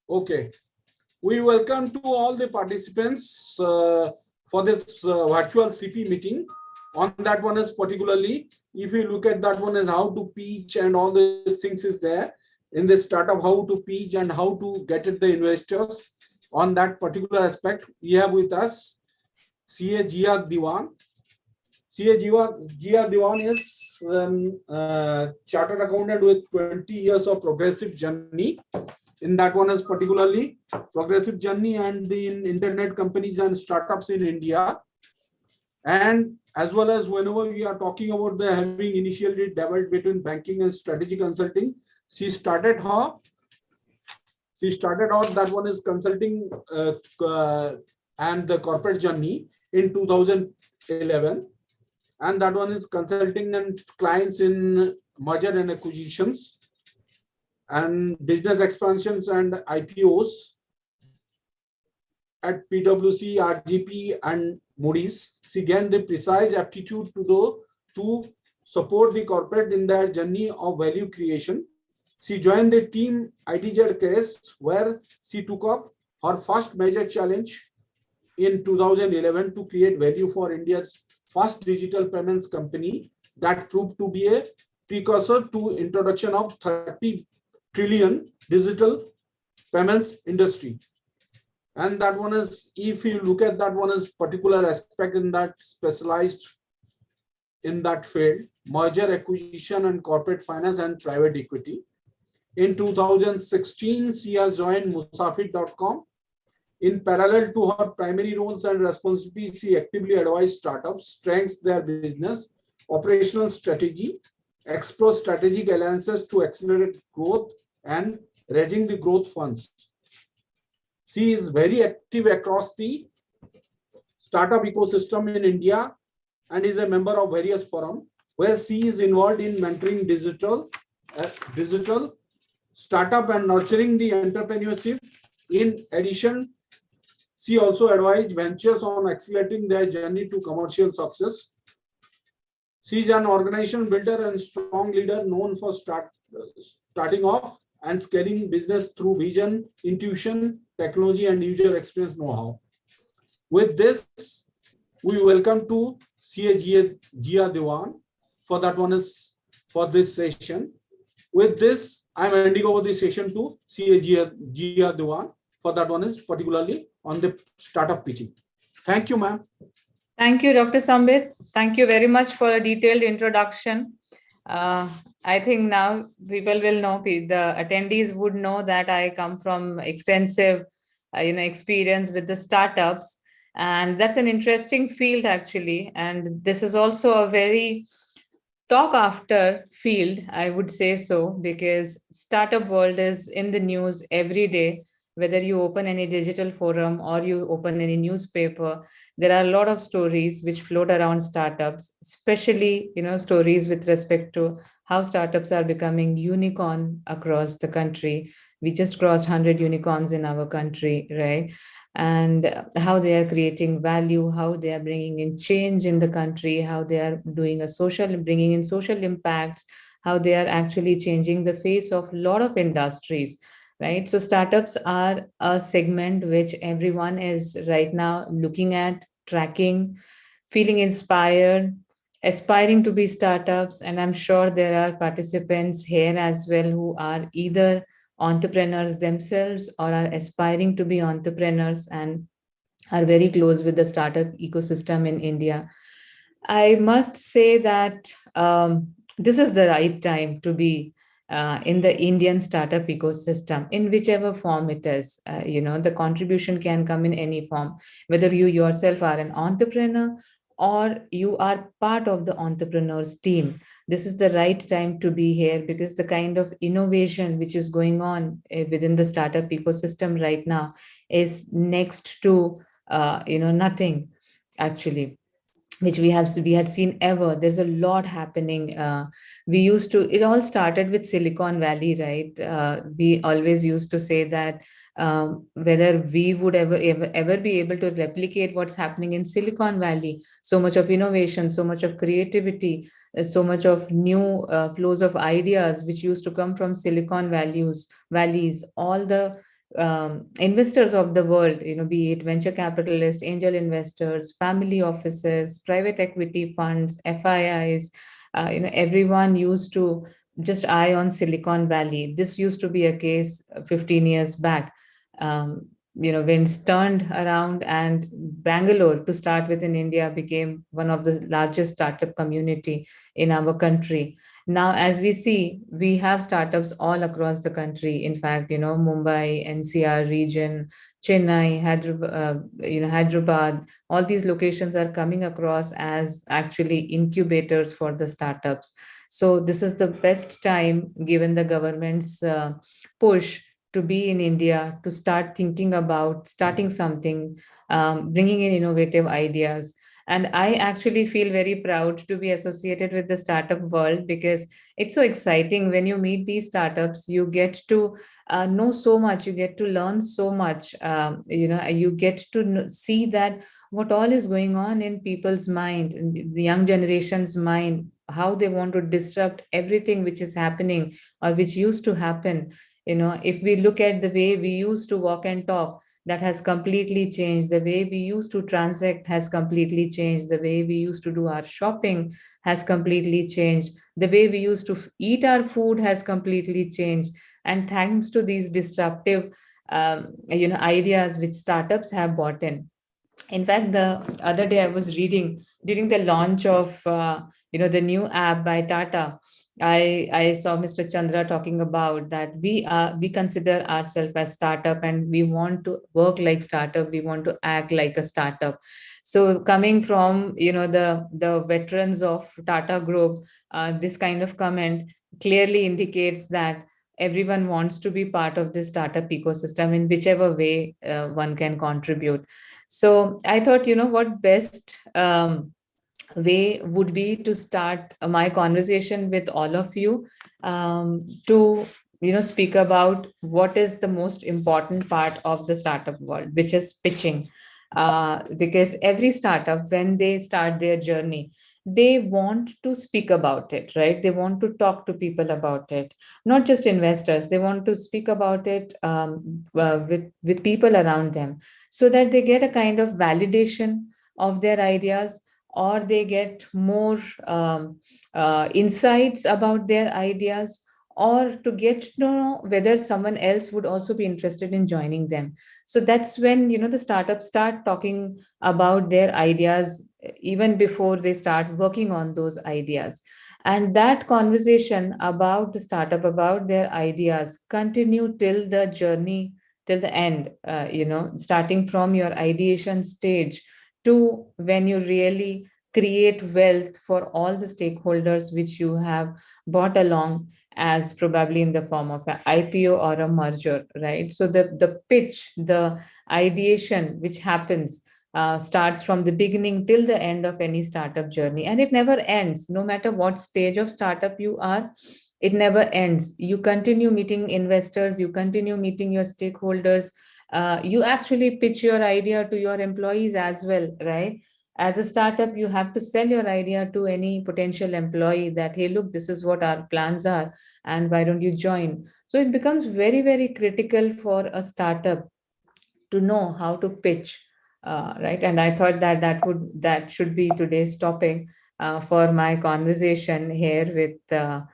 Okay. We welcome to all the participants for this virtual CP meeting. On that one is particularly, if you look at that one is how to pitch and all these things is there in this startup, how to pitch and how to get it the investors. On that particular aspect, we have with us CA Jia Diwan. CA Jia Diwan is chartered accountant with 20 years of progressive journey. In that one is particularly progressive journey and the internet companies and startups in India. And as well as whenever we are talking about the having initially dabbled between banking and strategy consulting, she started out that one is consulting and the corporate journey in 2011. And that one is consulting and clients in merger and acquisitions and business expansions and IPOs at PwC, RGP, and Moody's. She gained the precise aptitude to support the corporate in their journey of value creation. She joined the team ITZ case, where she took up her first major challenge in 2011 to create value for India's first digital payments company that proved to be a precursor to introduction of 30 trillion digital payments industry. And that one is, if you look at that one is particular aspect in that specialized in that field, merger, acquisition, and corporate finance and private equity. In 2016, she has joined Musafir.com. In parallel to her primary roles and responsibilities, she actively advised startups, strengthens their business, operational strategy, explore strategic alliances to accelerate growth, and raising the growth funds. She is very active across the startup ecosystem in India and is a member of various forums where she is involved in mentoring digital startup and nurturing the entrepreneurship. In addition, she also advised ventures on accelerating their journey to commercial success. She is an organization builder and strong leader known for starting off and scaling business through vision, intuition, technology, and user experience know-how. With this, we welcome to CA Jia Diwan for that one is for this session. With this, I'm handing over the session to CA Jia Diwan for that one is particularly on the startup pitching. Thank you, ma'am. Thank you, Dr. Sambit. Thank you very much for a detailed introduction. I think now people will know, the attendees would know that I come from extensive experience with the startups, and that's an interesting field actually. And this is also a very talk after field, I would say so, because startup world is in the news every day. Whether you open any digital forum or you open any newspaper, there are a lot of stories which float around startups, especially stories with respect to how startups are becoming unicorn across the country. We just crossed 100 unicorns in our country, right? And how they are creating value, how they are bringing in change in the country, how they are bringing in social impacts, how they are actually changing the face of a lot of industries. Right. So startups are a segment which everyone is right now looking at, tracking, feeling inspired, aspiring to be startups. And I'm sure there are participants here as well who are either entrepreneurs themselves or are aspiring to be entrepreneurs and are very close with the startup ecosystem in India. I must say that this is the right time to be in the Indian startup ecosystem, in whichever form it is. The contribution can come in any form, whether you yourself are an entrepreneur or you are part of the entrepreneurs team. This is the right time to be here, because the kind of innovation which is going on within the startup ecosystem right now is next to nothing actually, which we had seen ever. There's a lot happening. It all started with Silicon Valley, right? We always used to say that whether we would ever be able to replicate what's happening in Silicon Valley, so much of innovation, so much of creativity, so much of new flows of ideas which used to come from Silicon valleys, all the investors of the world, be it venture capitalists, angel investors, family offices, private equity funds, FIIs, everyone used to just eye on Silicon Valley. This used to be a case 15 years back. Um, winds turned around, and Bangalore, to start with, in India, became one of the largest startup community in our country. Now, as we see, we have startups all across the country. In fact, Mumbai, NCR region, Chennai, Hyderabad, all these locations are coming across as actually incubators for the startups. So this is the best time, given the government's push, to be in India, to start thinking about starting something, bringing in innovative ideas. And I actually feel very proud to be associated with the startup world, because it's so exciting. When you meet these startups, you get to know so much, you get to learn so much. You get to see that what all is going on in people's mind, in the young generation's mind, how they want to disrupt everything which is happening or which used to happen. If we look at the way we used to walk and talk, that has completely changed. The way we used to transact has completely changed. The way we used to do our shopping has completely changed. The way we used to eat our food has completely changed. And thanks to these disruptive ideas which startups have brought in fact, the other day I was reading during the launch of the new app by Tata. I saw Mr. Chandra talking about that we consider ourselves as startup, and we want to work like startup, we want to act like a startup. So coming from the veterans of Tata Group, this kind of comment clearly indicates that everyone wants to be part of this startup ecosystem in whichever way one can contribute. So I thought, what best way would be to start my conversation with all of you, to speak about what is the most important part of the startup world, which is pitching. Because every startup, when they start their journey, they want to speak about it, right? They want to talk to people about it, not just investors. They want to speak about it with people around them, so that they get a kind of validation of their ideas, or they get more insights about their ideas, or to get to know whether someone else would also be interested in joining them. So that's when the startups start talking about their ideas even before they start working on those ideas. And that conversation about the startup, about their ideas, continue till the journey, till the end, starting from your ideation stage to when you really create wealth for all the stakeholders which you have brought along, as probably in the form of an IPO or a merger, right? So the pitch, the ideation which happens, starts from the beginning till the end of any startup journey, and it never ends. No matter what stage of startup you are, it never ends. You continue meeting investors, you continue meeting your stakeholders. You actually pitch your idea to your employees as well, right? As a startup, you have to sell your idea to any potential employee that, hey, look, this is what our plans are, and why don't you join? So it becomes very, very critical for a startup to know how to pitch, right? And I thought that that should be today's topic for my conversation here with the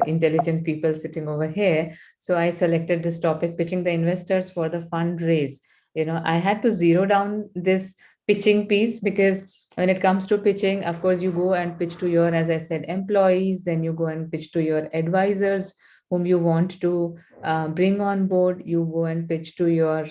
intelligent people sitting over here. So I selected this topic: pitching the investors for the fundraise. I had to zero down this pitching piece, because when it comes to pitching, of course, you go and pitch to your, as I said, employees, then you go and pitch to your advisors whom you want to bring on board. You go and pitch to your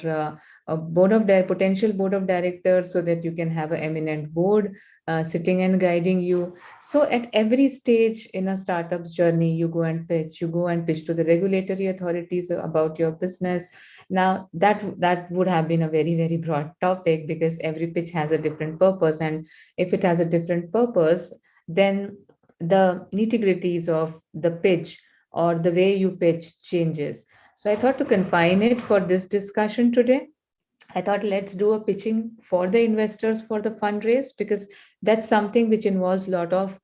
potential board of directors, so that you can have an eminent board sitting and guiding you. So at every stage in a startup's journey, you go and pitch. You go and pitch to the regulatory authorities about your business. Now that would have been a very, very broad topic, because every pitch has a different purpose, and if it has a different purpose, then the nitty-gritties of the pitch or the way you pitch changes. So I thought to confine it for this discussion today. I thought, let's do a pitching for the investors for the fundraise, because that's something which involves a lot of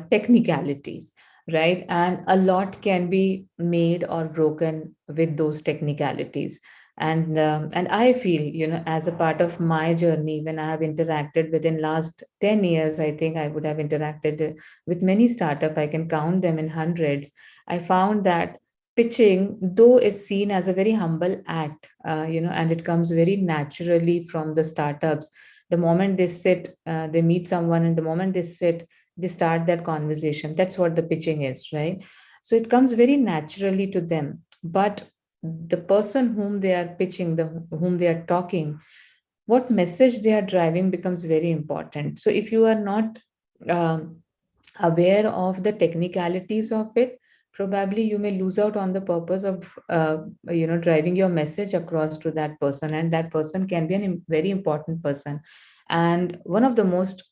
technicalities. right? And a lot can be made or broken with those technicalities. And I feel, as a part of my journey, when I have interacted within last 10 years, I think I would have interacted with many startup. I can count them in hundreds. I found that pitching, though, is seen as a very humble act, and it comes very naturally from the startups. The moment they sit, they meet someone, and the moment they sit, they start that conversation. That's what the pitching is, right? So it comes very naturally to them. But the person whom they are pitching, whom they are talking, what message they are driving becomes very important. So if you are not um, aware of the technicalities of it, probably you may lose out on the purpose of driving your message across to that person, and that person can be a very important person. And one of the most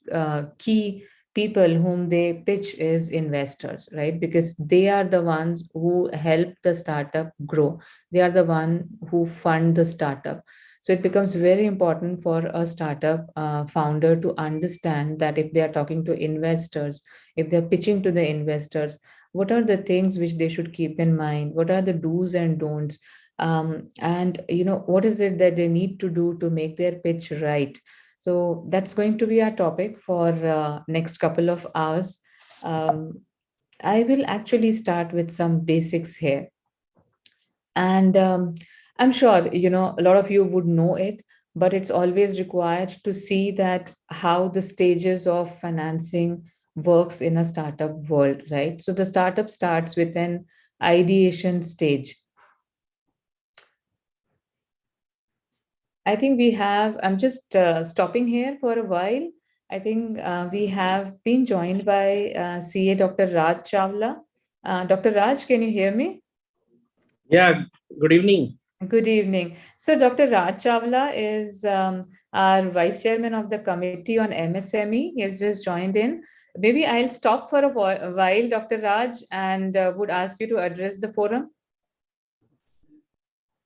key people whom they pitch is investors, right? Because they are the ones who help the startup grow. They are the one who fund the startup. So it becomes very important for a startup founder to understand that if they are talking to investors, if they're pitching to the investors, what are the things which they should keep in mind? What are the do's and don'ts? And what is it that they need to do to make their pitch right? So that's going to be our topic for next couple of hours. Um, I will actually start with some basics here. And I'm sure, a lot of you would know it, but it's always required to see that how the stages of financing works in a startup world, right? So the startup starts with an ideation stage. I think I'm just stopping here for a while. I think we have been joined by CA Dr. Raj Chawla. Dr. Raj, can you hear me? Yeah, good evening. Good evening. So, Dr. Raj Chawla is our Vice Chairman of the Committee on MSME. He has just joined in. Maybe I'll stop for a while, Dr. Raj, and would ask you to address the forum.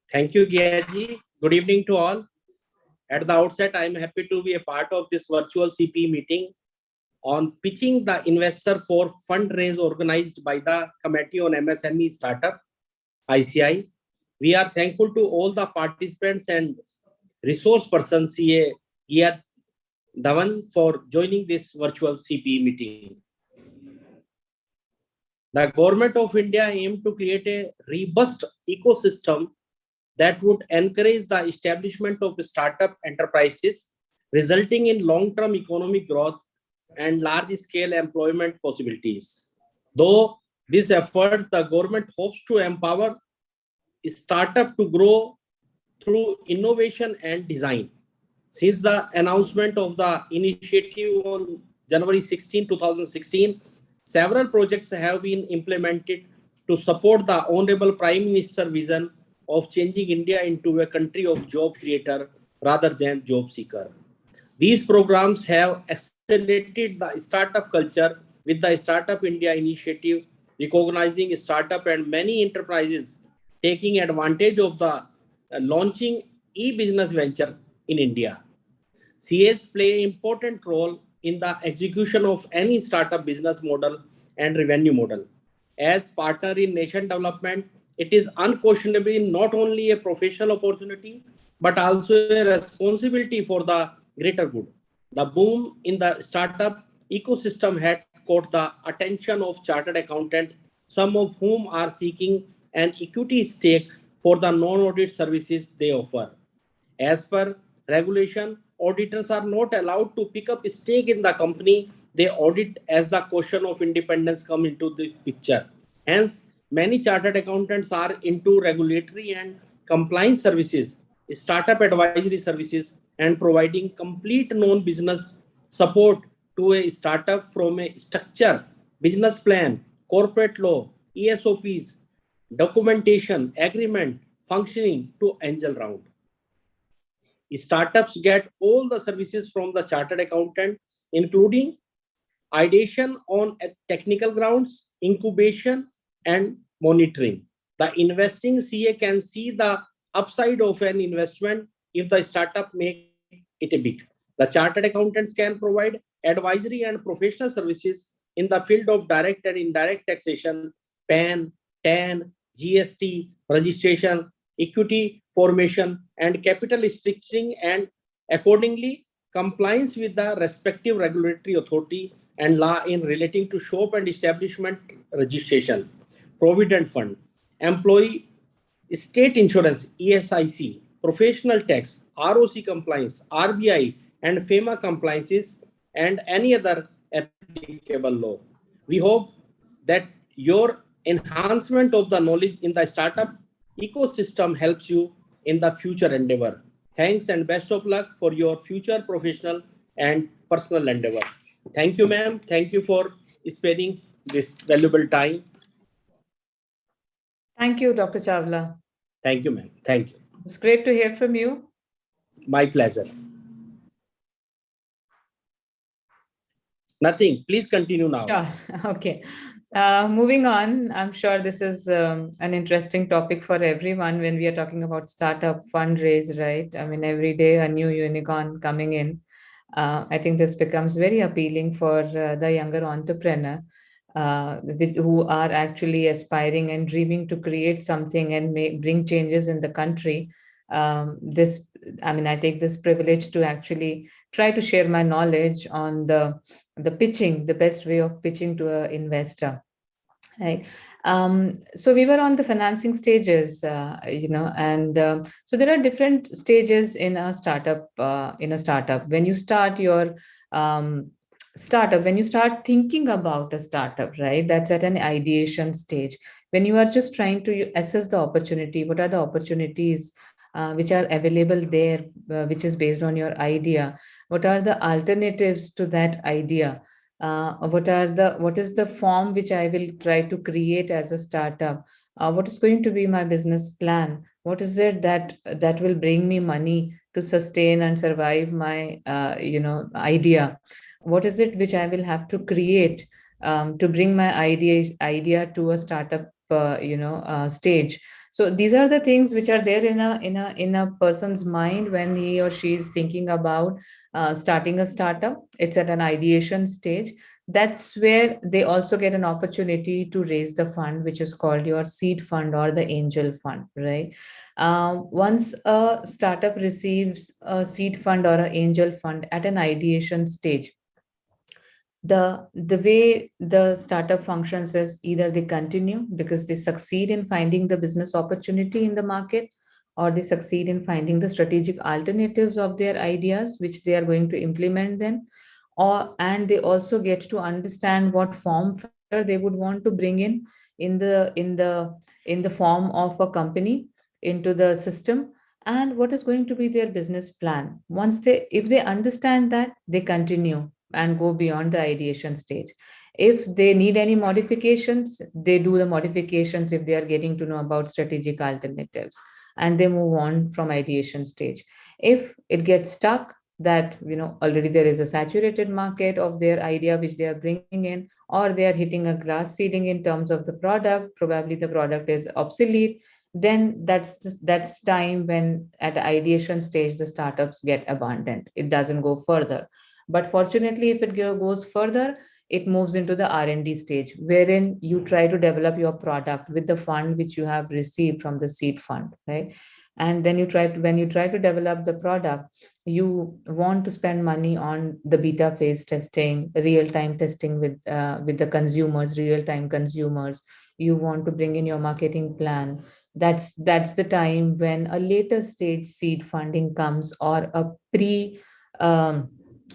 Thank you, Giaji. Good evening to all. At the outset, I am happy to be a part of this virtual CPE meeting on pitching the investor for fundraise organized by the Committee on MSME Startup, ICI. We are thankful to all the participants and resource person CA Gia Dhawan for joining this virtual CPE meeting. The Government of India aimed to create a robust ecosystem that would encourage the establishment of startup enterprises, resulting in long-term economic growth and large-scale employment possibilities. Though this effort, the government hopes to empower startup to grow through innovation and design. Since the announcement of the initiative on January 16, 2016, several projects have been implemented to support the Honorable Prime Minister's vision of changing India into a country of job creator rather than job seeker. These programs have accelerated the startup culture with the Startup India initiative, recognizing startup and many enterprises taking advantage of the launching e-business venture in India. CAs play an important role in the execution of any startup business model and revenue model. As partner in nation development, it is unquestionably not only a professional opportunity, but also a responsibility for the greater good. The boom in the startup ecosystem had caught the attention of chartered accountants, some of whom are seeking an equity stake for the non-audit services they offer. As per regulation, auditors are not allowed to pick up a stake in the company they audit as the question of independence come into the picture. Hence, many chartered accountants are into regulatory and compliance services, startup advisory services, and providing complete non-business support to a startup from a structure, business plan, corporate law, ESOPs, documentation, agreement, functioning to angel round. Startups get all the services from the chartered accountant, including ideation on technical grounds, incubation, and monitoring. The investing CA can see the upside of an investment if the startup make it a big. The chartered accountants can provide advisory and professional services in the field of direct and indirect taxation, PAN, TAN, GST, registration, equity formation, and capital structuring, and accordingly compliance with the respective regulatory authority and law in relating to shop and establishment registration, provident fund, employee state insurance, ESIC, professional tax, ROC compliance, RBI, and FEMA compliances, and any other applicable law. We hope that your enhancement of the knowledge in the startup ecosystem helps you in the future endeavor. Thanks and best of luck for your future professional and personal endeavor. Thank you, ma'am. Thank you for spending this valuable time. Thank you, Dr. Chawla. Thank you, ma'am. Thank you. It's great to hear from you. My pleasure. Nothing. Please continue now. Sure. Okay. Moving on, I'm sure this is an interesting topic for everyone when we are talking about startup fundraise, right? I mean, every day a new unicorn coming in. I think this becomes very appealing for the younger entrepreneur who are actually aspiring and dreaming to create something and bring changes in the country. I take this privilege to actually try to share my knowledge on the pitching, the best way of pitching to an investor. Right. So we were on the financing stages, and so there are different stages in a startup. When you start your startup, when you start thinking about a startup, right? That's at an ideation stage. When you are just trying to assess the opportunity, what are the opportunities which are available there, which is based on your idea? What are the alternatives to that idea? What is the form which I will try to create as a startup? What is going to be my business plan? What is it that will bring me money to sustain and survive my idea? What is it which I will have to create to bring my idea to a startup stage? So these are the things which are there in a person's mind when he or she is thinking about starting a startup. It's at an ideation stage. That's where they also get an opportunity to raise the fund, which is called your seed fund or the angel fund, right? Once a startup receives a seed fund or an angel fund at an ideation stage, the way the startup functions is either they continue because they succeed in finding the business opportunity in the market, or they succeed in finding the strategic alternatives of their ideas which they are going to implement then, and they also get to understand what form factor they would want to bring in the form of a company into the system, and what is going to be their business plan. If they understand that, they continue and go beyond the ideation stage. If they need any modifications, they do the modifications if they are getting to know about strategic alternatives, and they move on from ideation stage. If it gets stuck that already there is a saturated market of their idea which they are bringing in, or they are hitting a glass ceiling in terms of the product, probably the product is obsolete, then that's time when at the ideation stage the startups get abandoned. It doesn't go further. But fortunately, if it goes further, it moves into the R&D stage, wherein you try to develop your product with the fund which you have received from the seed fund, right? And then when you try to develop the product, you want to spend money on the beta phase testing, real-time testing with the consumers, real-time consumers. You want to bring in your marketing plan. That's the time when a later stage seed funding comes, or a pre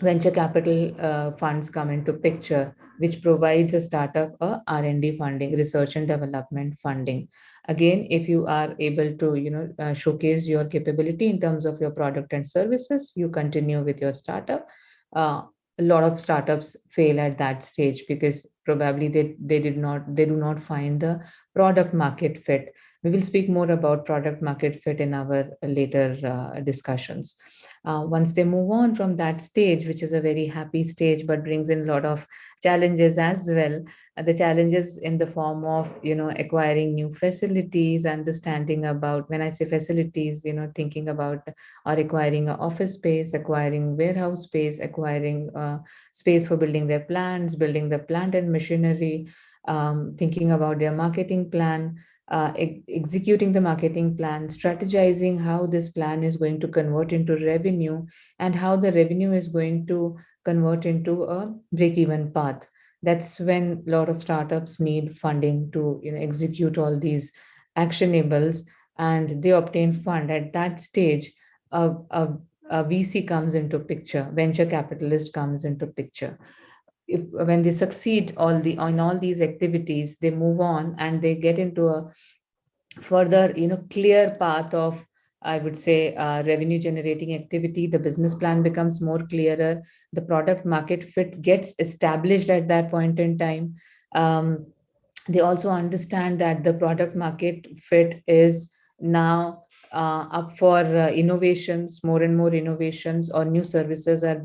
venture capital funds come into picture, which provides a startup a R&D funding, research and development funding. Again, if you are able to showcase your capability in terms of your product and services, you continue with your startup. A lot of startups fail at that stage because probably they do not find the product market fit. We will speak more about product market fit in our later discussions. Once they move on from that stage, which is a very happy stage but brings in a lot of challenges as well, the challenges in the form of acquiring new facilities, understanding about, when I say facilities, thinking about or acquiring an office space, acquiring warehouse space, acquiring space for building their plants, building the plant and machinery, thinking about their marketing plan, executing the marketing plan, strategizing how this plan is going to convert into revenue, and how the revenue is going to convert into a break-even path. That's when a lot of startups need funding to execute all these actionables, and they obtain fund. At that stage, a VC comes into picture, venture capitalist comes into picture. If when they succeed on all these activities, they move on and they get into a further clear path of, I would say, revenue generating activity. The business plan becomes more clearer, the product market fit gets established at that point in time. They also understand that the product market fit is now up for innovations. More and more innovations or new services are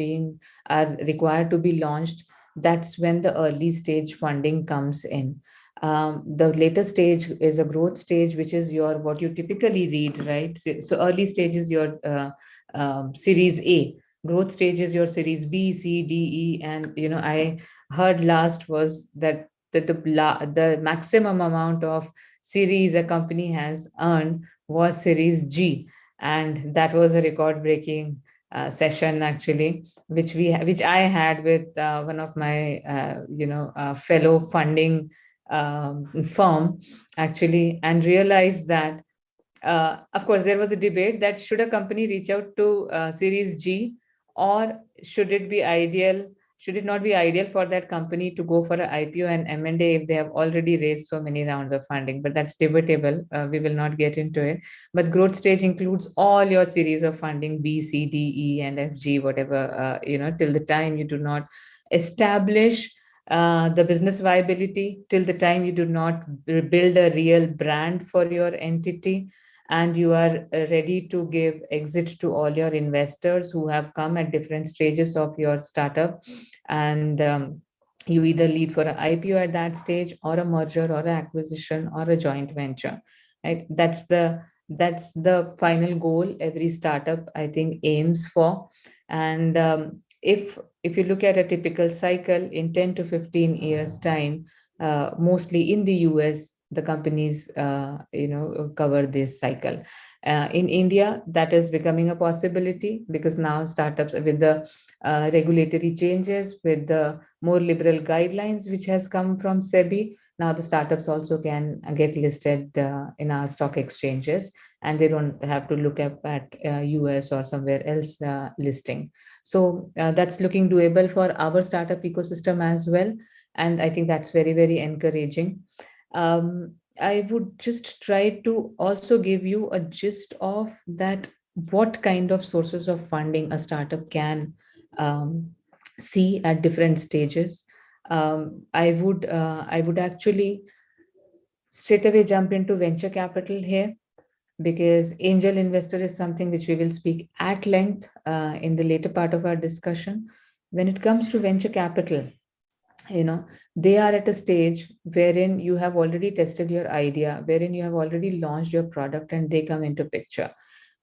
required to be launched. That's when the early stage funding comes in. The later stage is a growth stage, which is your what you typically read, right? So early stage is your series A. Growth stage is your series B, C, D, E, and I heard last was that the maximum amount of series a company has earned was series G, and that was a record breaking session actually, which I had with one of my fellow funding firm actually, and realized that of course there was a debate that should a company reach out to series G, or should it not be ideal for that company to go for an IPO and M&A if they have already raised so many rounds of funding. But that's debatable. We will not get into it. But growth stage includes all your series of funding, B, C, D, E, and F, G, whatever, till the time you do not establish the business viability, till the time you do not build a real brand for your entity, and you are ready to give exit to all your investors who have come at different stages of your startup. And you either lead for an IPO at that stage, or a merger, or an acquisition, or a joint venture, right? That's the final goal every startup, I think, aims for. And if you look at a typical cycle in 10 to 15 years time, mostly in the US, the companies cover this cycle. In India, that is becoming a possibility, because now startups, with the regulatory changes, with the more liberal guidelines which has come from SEBI, now the startups also can get listed in our stock exchanges, and they don't have to look up at US or somewhere else listing. So that's looking doable for our startup ecosystem as well, and I think that's very, very encouraging. I would just try to also give you a gist of that, what kind of sources of funding a startup can see at different stages. I would actually straight away jump into venture capital here, because angel investor is something which we will speak at length in the later part of our discussion. When it comes to venture capital, they are at a stage wherein you have already tested your idea, wherein you have already launched your product, and they come into picture.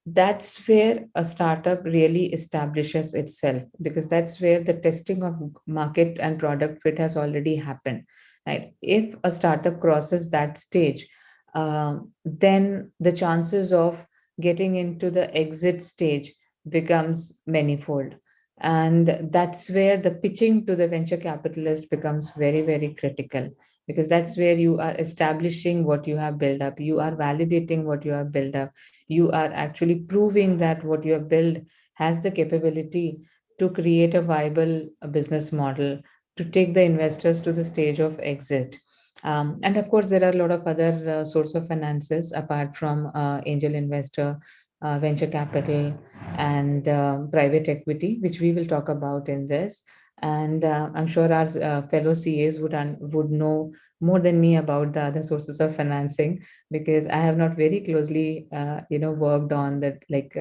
That's where a startup really establishes itself, because that's where the testing of market and product fit has already happened, right? If a startup crosses that stage, then the chances of getting into the exit stage becomes manifold. And that's where the pitching to the venture capitalist becomes very, very critical, because that's where you are establishing what you have built up, you are validating what you have built up, you are actually proving that what you have built has the capability to create a viable business model, to take the investors to the stage of exit. And of course, there are a lot of other source of finances apart from angel investor, venture capital, and private equity, which we will talk about in this. And I'm sure our fellow CAs would know more than me about the other sources of financing, because I have not very closely, worked on that, like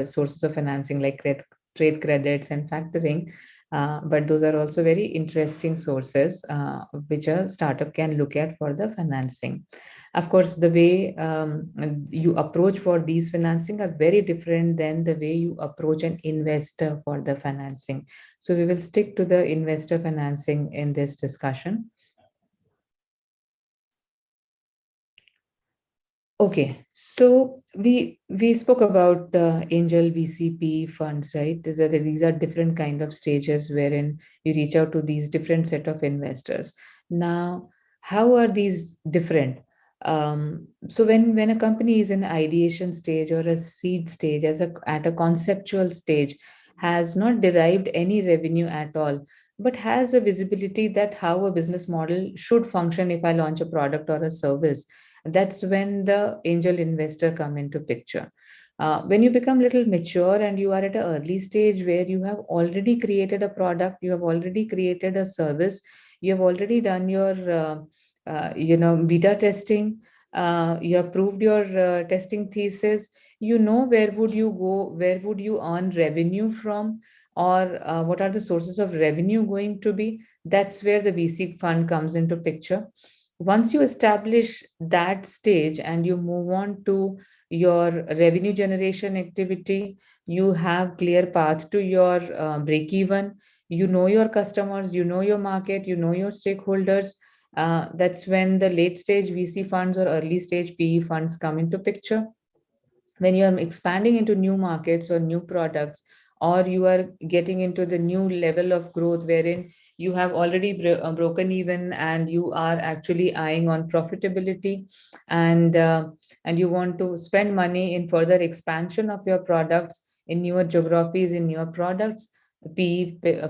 sources of financing like trade credits and factoring. But those are also very interesting sources which a startup can look at for the financing. Of course, the way you approach for these financing are very different than the way you approach an investor for the financing. So we will stick to the investor financing in this discussion. Okay, so we spoke about angel VCP funds, right? These are different kind of stages wherein you reach out to these different set of investors. Now, how are these different? So when a company is in ideation stage or a seed stage, at a conceptual stage, has not derived any revenue at all, but has a visibility that how a business model should function if I launch a product or a service, that's when the angel investor come into picture. When you become little mature and you are at an early stage where you have already created a product, you have already created a service, you have already done your beta testing, you have proved your testing thesis, you know where would you go, where would you earn revenue from, or what are the sources of revenue going to be. That's where the VC fund comes into picture. Once you establish that stage and you move on to your revenue generation activity, you have clear path to your break even, you know your customers, you know your market, you know your stakeholders. That's when the late stage VC funds or early stage PE funds come into picture. When you are expanding into new markets or new products, or you are getting into the new level of growth wherein you have already broken even and you are actually eyeing on profitability, and and you want to spend money in further expansion of your products in newer geographies, in newer products,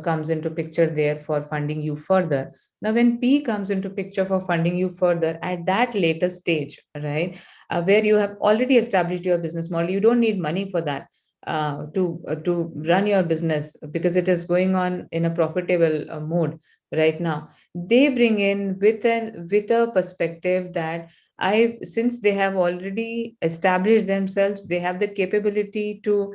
comes into picture there for funding you further. Now when P comes into picture for funding you further at that later stage, right, where you have already established your business model, you don't need money for that, to run your business because it is going on in a profitable mode right now. They bring in with a perspective that I since they have already established themselves, they have the capability to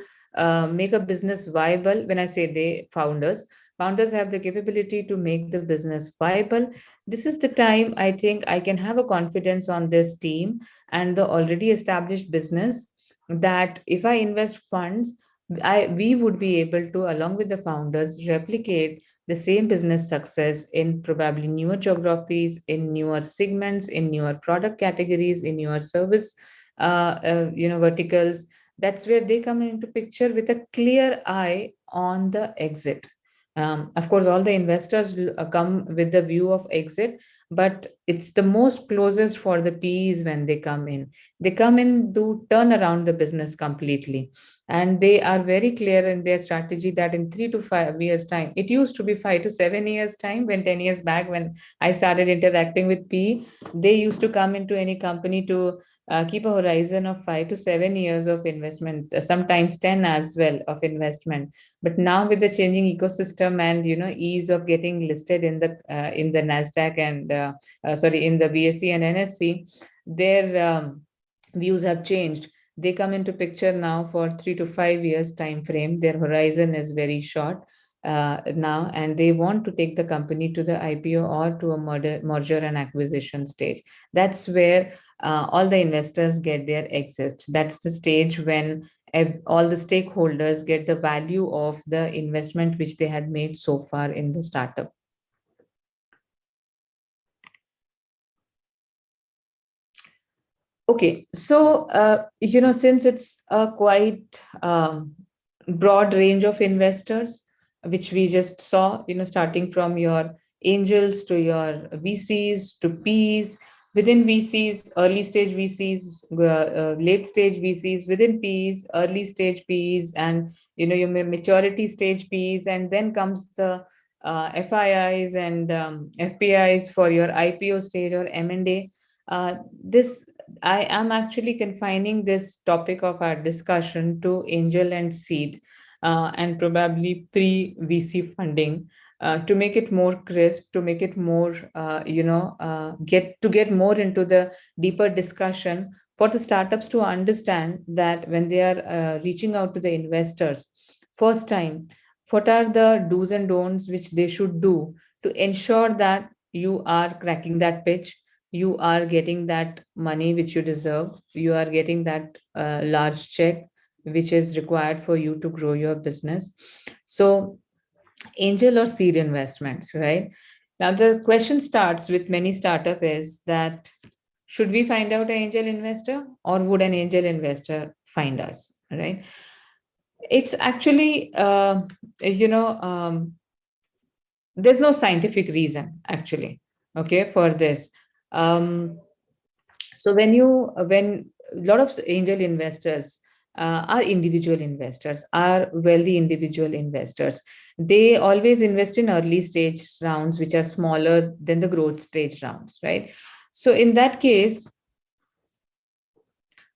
make a business viable. When I say they, founders have the capability to make the business viable. This is the time I think I can have a confidence on this team and the already established business, that if I invest funds, we would be able to, along with the founders, replicate the same business success in probably newer geographies, in newer segments, in newer product categories, in newer service verticals. That's where they come into picture with a clear eye on the exit. Of course, all the investors come with the view of exit, but it's the most closest for the PEs when they come in. They come in to turn around the business completely. And they are very clear in their strategy that in 3 to 5 years' time, it used to be 5 to 7 years' time when 10 years back, when I started interacting with PE, they used to come into any company to keep a horizon of 5 to 7 years of investment, sometimes 10 as well of investment. But now with the changing ecosystem and ease of getting listed in the Nasdaq and sorry, in the BSE and NSE, their views have changed. They come into picture now for 3 to 5 years time frame. Their horizon is very short now, and they want to take the company to the IPO or to a merger and acquisition stage. That's where all the investors get their exit. That's the stage when all the stakeholders get the value of the investment which they had made so far in the startup. Okay, so since it's a quite broad range of investors, which we just saw, starting from your angels to your VCs to Ps, within VCs, early stage VCs, late stage VCs, within Ps, early stage Ps, and your maturity stage Ps, and then comes the FIIs and FPIs for your IPO stage or M&A. This I am actually confining this topic of our discussion to angel and seed, and probably pre-VC funding, to make it more crisp, to make it more, get more into the deeper discussion for the startups to understand that when they are reaching out to the investors first time, what are the do's and don'ts which they should do to ensure that you are cracking that pitch, you are getting that money which you deserve, you are getting that large check which is required for you to grow your business. So angel or seed investments, right? Now the question starts with many startup is that Should we find out an angel investor, or would an angel investor find us, right? It's actually, there's no scientific reason actually, okay, for this. Um, so when a lot of angel investors are individual investors, are wealthy individual investors, they always invest in early stage rounds which are smaller than the growth stage rounds, right? So in that case,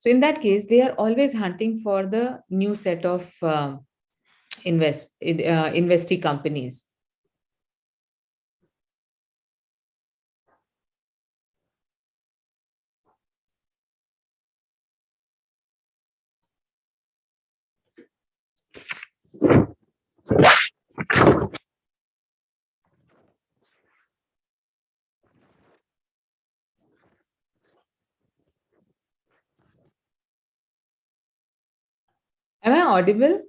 they are always hunting for the new set of investee companies. Am I audible?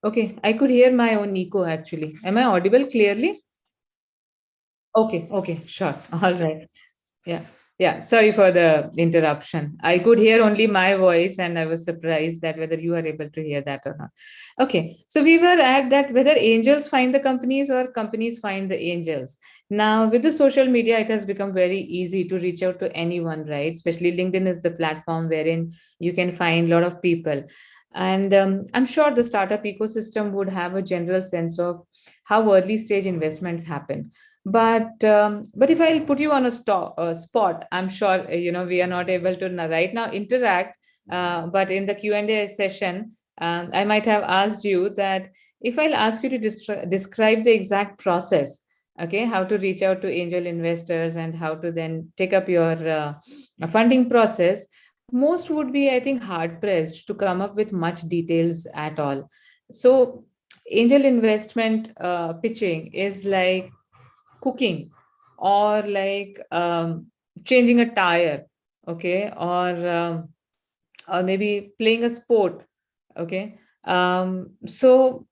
Okay, I could hear my own echo actually. Am I audible clearly? Okay, okay, sure. All right. Yeah, yeah. Sorry for the interruption. I could hear only my voice, and I was surprised that whether you are able to hear that or not. Okay, so we were at that whether angels find the companies or companies find the angels. Now, with the social media, it has become very easy to reach out to anyone, right? Especially LinkedIn is the platform wherein you can find a lot of people. And I'm sure the startup ecosystem would have a general sense of how early stage investments happen, but if I'll put you on a spot, I'm sure we are not able to right now interact. But in the Q&A session, I might have asked you that if I'll ask you to describe the exact process, okay, how to reach out to angel investors and how to then take up your funding process, most would be, I think, hard pressed to come up with much details at all. So angel investment pitching is like cooking, or like changing a tire, okay, or maybe playing a sport, okay. So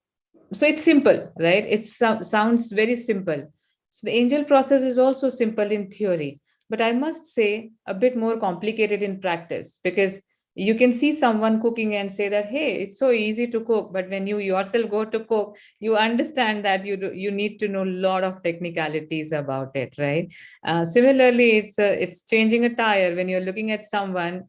it's simple, right? It sounds very simple. So the angel process is also simple in theory, but I must say a bit more complicated in practice, because you can see someone cooking and say that, hey, it's so easy to cook, but when you yourself go to cook, you understand that you need to know a lot of technicalities about it, right? Similarly, it's changing a tire. When you're looking at someone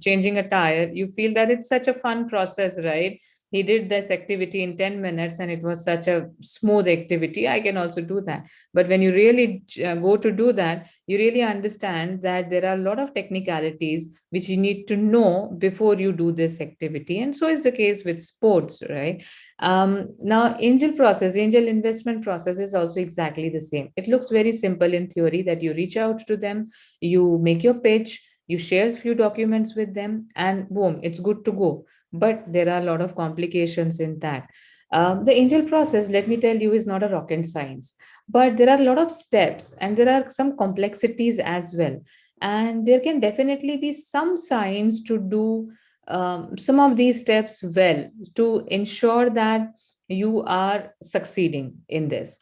changing a tire, you feel that it's such a fun process, right? He did this activity in 10 minutes and it was such a smooth activity. I can also do that. But when you really go to do that, you really understand that there are a lot of technicalities which you need to know before you do this activity. And so is the case with sports, right? Now, angel investment process is also exactly the same. It looks very simple in theory, that you reach out to them, you make your pitch, you share a few documents with them, and boom, it's good to go. But there are a lot of complications in that. The angel process, let me tell you, is not a rocket science, but there are a lot of steps and there are some complexities as well. And there can definitely be some signs to do some of these steps well, to ensure that you are succeeding in this,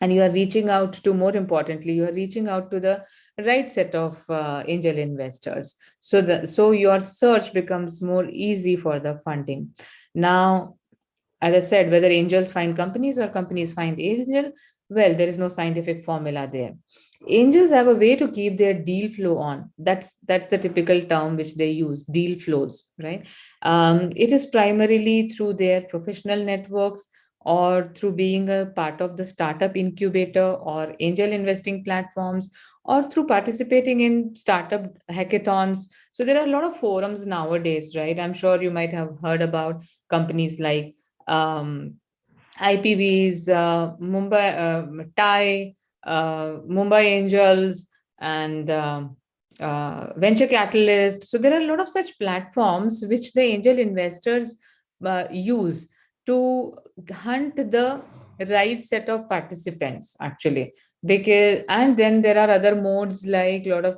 and you are reaching out to, more importantly, you are reaching out to the right set of angel investors, so your search becomes more easy for the funding. Now, as I said, whether angels find companies or companies find angel, well, there is no scientific formula there. Angels have a way to keep their deal flow on. That's the typical term which they use, deal flows, right? It is primarily through their professional networks, or through being a part of the startup incubator or angel investing platforms, or through participating in startup hackathons. So there are a lot of forums nowadays, right? I'm sure you might have heard about companies like um, IPVs, Mumbai Angels, and Venture Catalyst. So there are a lot of such platforms which the angel investors use to hunt the right set of participants, actually. Because, and then there are other modes, like a lot of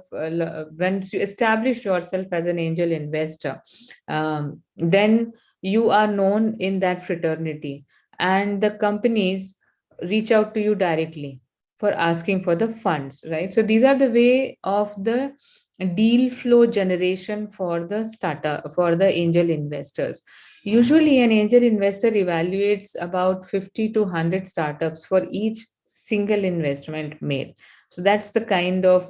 once you establish yourself as an angel investor, then you are known in that fraternity, and the companies reach out to you directly for asking for the funds, right? So these are the way of the deal flow generation for the startup, for the angel investors. Usually an angel investor evaluates about 50 to 100 startups for each single investment made. So that's the kind of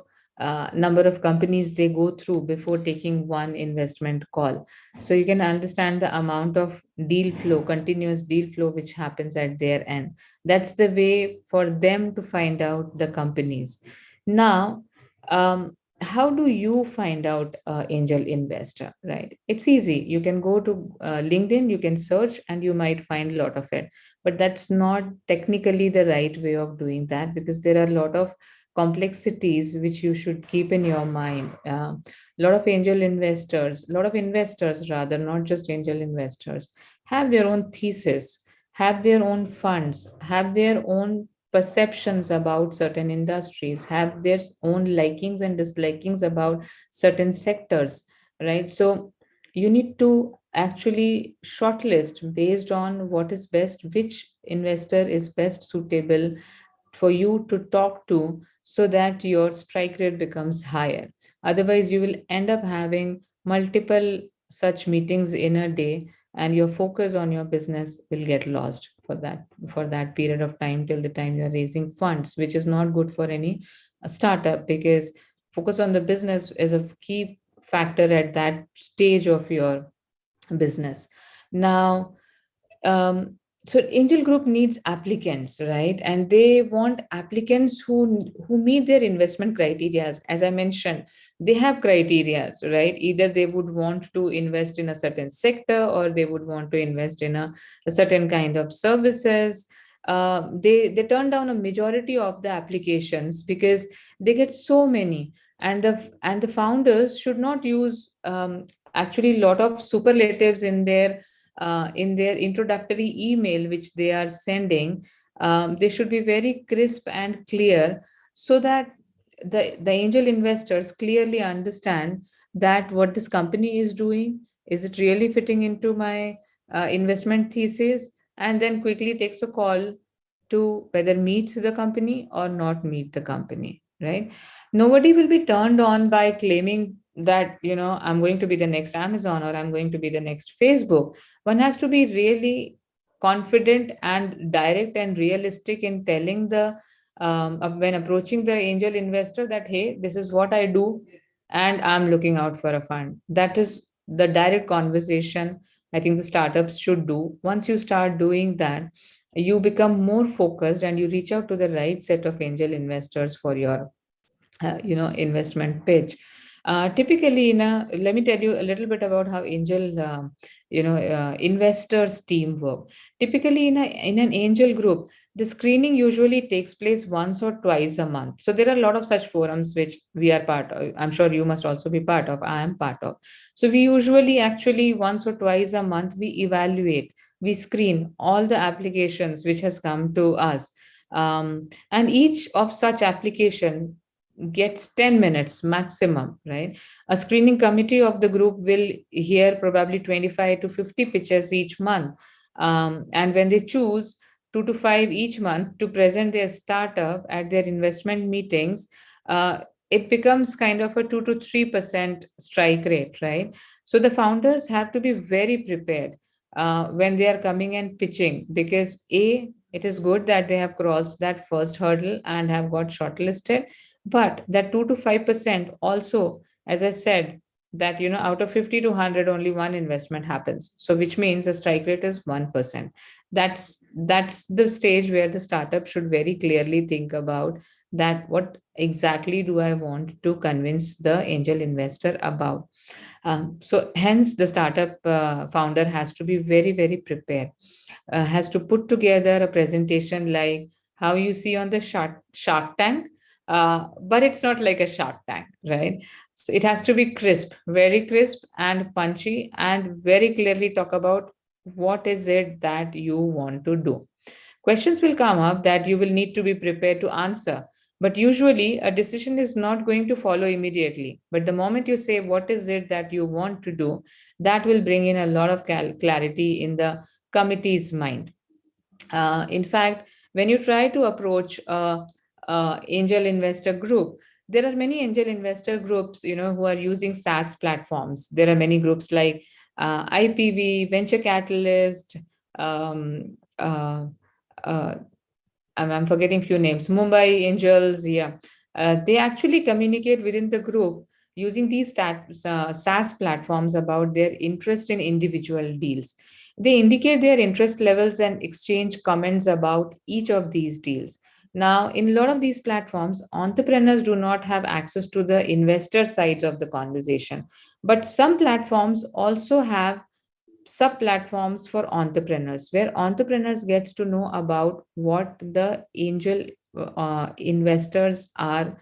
number of companies they go through before taking one investment call. So you can understand the amount of deal flow, continuous deal flow, which happens at their end. That's the way for them to find out the companies. Now, how do you find out angel investor, right? It's easy. You can go to LinkedIn, you can search, and you might find a lot of it. But that's not technically the right way of doing that, because there are a lot of complexities which you should keep in your mind. A lot of angel investors, a lot of investors rather, not just angel investors, have their own thesis, have their own funds, have their own perceptions about certain industries, have their own likings and dislikings about certain sectors, right? So you need to actually shortlist based on what is best, which investor is best suitable for you to talk to, so that your strike rate becomes higher. Otherwise, you will end up having multiple such meetings in a day, and your focus on your business will get lost for that period of time, till the time you're raising funds, which is not good for any startup, because focus on the business is a key factor at that stage of your business. Now, um, so angel group needs applicants, right? And they want applicants who meet their investment criteria. As I mentioned, they have criteria, right? Either they would want to invest in a certain sector, or they would want to invest in a certain kind of services. They turn down a majority of the applications because they get so many, and the founders should not use actually a lot of superlatives in their introductory email which they are sending. They should be very crisp and clear, so that the angel investors clearly understand that what this company is doing, is it really fitting into my investment thesis, and then quickly takes a call to whether meet the company or not meet the company, right? Nobody will be turned on by claiming that, I'm going to be the next Amazon, or I'm going to be the next Facebook. One has to be really confident and direct and realistic in telling when approaching the angel investor, that hey, this is what I do, and I'm looking out for a fund. That is the direct conversation I think the startups should do. Once you start doing that, you become more focused, and you reach out to the right set of angel investors for your investment pitch. Typically, let me tell you a little bit about how angel investors team work. Typically, in an angel group, the screening usually takes place once or twice a month. So there are a lot of such forums which we are part of. I'm sure you must also be part of. I am part of. So we usually actually once or twice a month we evaluate, we screen all the applications which has come to us, and each of such application gets 10 minutes maximum, right? A screening committee of the group will hear probably 25 to 50 pitches each month. And when they choose 2 to 5 each month to present their startup at their investment meetings, it becomes kind of a 2 to 3% strike rate, right? So the founders have to be very prepared when they are coming and pitching, because it is good that they have crossed that first hurdle and have got shortlisted, but that 2 to 5% also, as I said, that out of 50 to 100, only one investment happens. So which means the strike rate is 1%. That's the stage where the startup should very clearly think about that, what exactly do I want to convince the angel investor about. So hence the startup founder has to be very, very prepared, has to put together a presentation like how you see on the Shark Tank, but it's not like a Shark Tank, right? So it has to be crisp, very crisp and punchy, and very clearly talk about what is it that you want to do. Questions will come up that you will need to be prepared to answer. But usually a decision is not going to follow immediately. But the moment you say what is it that you want to do, that will bring in a lot of clarity in the committee's mind. In fact, when you try to approach a angel investor group, there are many angel investor groups, who are using SaaS platforms. There are many groups like IPV, Venture Catalyst, um, uh, uh, I'm forgetting few names, Mumbai Angels, yeah. They actually communicate within the group using these SaaS platforms about their interest in individual deals. They indicate their interest levels and exchange comments about each of these deals. Now, in a lot of these platforms, entrepreneurs do not have access to the investor side of the conversation, but some platforms also have sub platforms for entrepreneurs where entrepreneurs get to know about what the angel investors are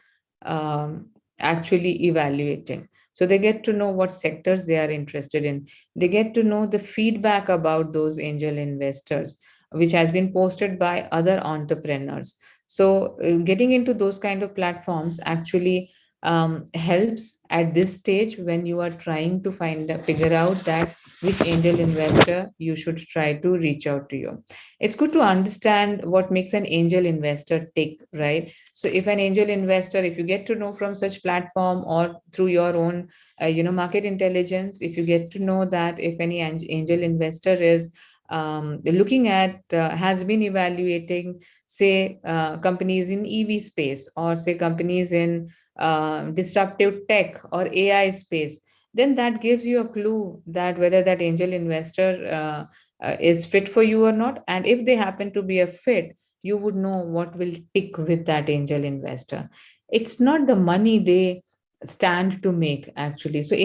actually evaluating. So they get to know what sectors they are interested in. They get to know the feedback about those angel investors, which has been posted by other entrepreneurs. So getting into those kind of platforms actually helps at this stage when you are trying to figure out that which angel investor you should try to reach out to you. It's good to understand what makes an angel investor tick, right? So if an angel investor, if you get to know from such platform or through your own, market intelligence, if you get to know that if any angel investor is looking at, has been evaluating, say, companies in EV space or say companies in disruptive tech or AI space, then that gives you a clue that whether that angel investor is fit for you or not. And if they happen to be a fit, you would know what will tick with that angel investor. It's not the money they stand to make actually. So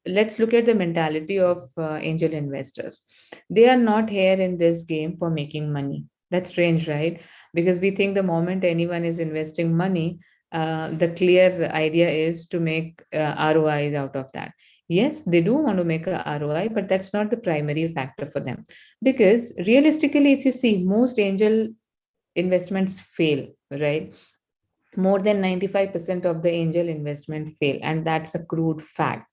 let's look at the mentality of angel investors. They are not here in this game for making money. That's strange, right? Because we think the moment anyone is investing money, the clear idea is to make ROIs out of that. Yes, they do want to make a ROI, but that's not the primary factor for them. Because realistically, if you see, most angel investments fail, right? More than 95% of the angel investment fail, and that's a crude fact.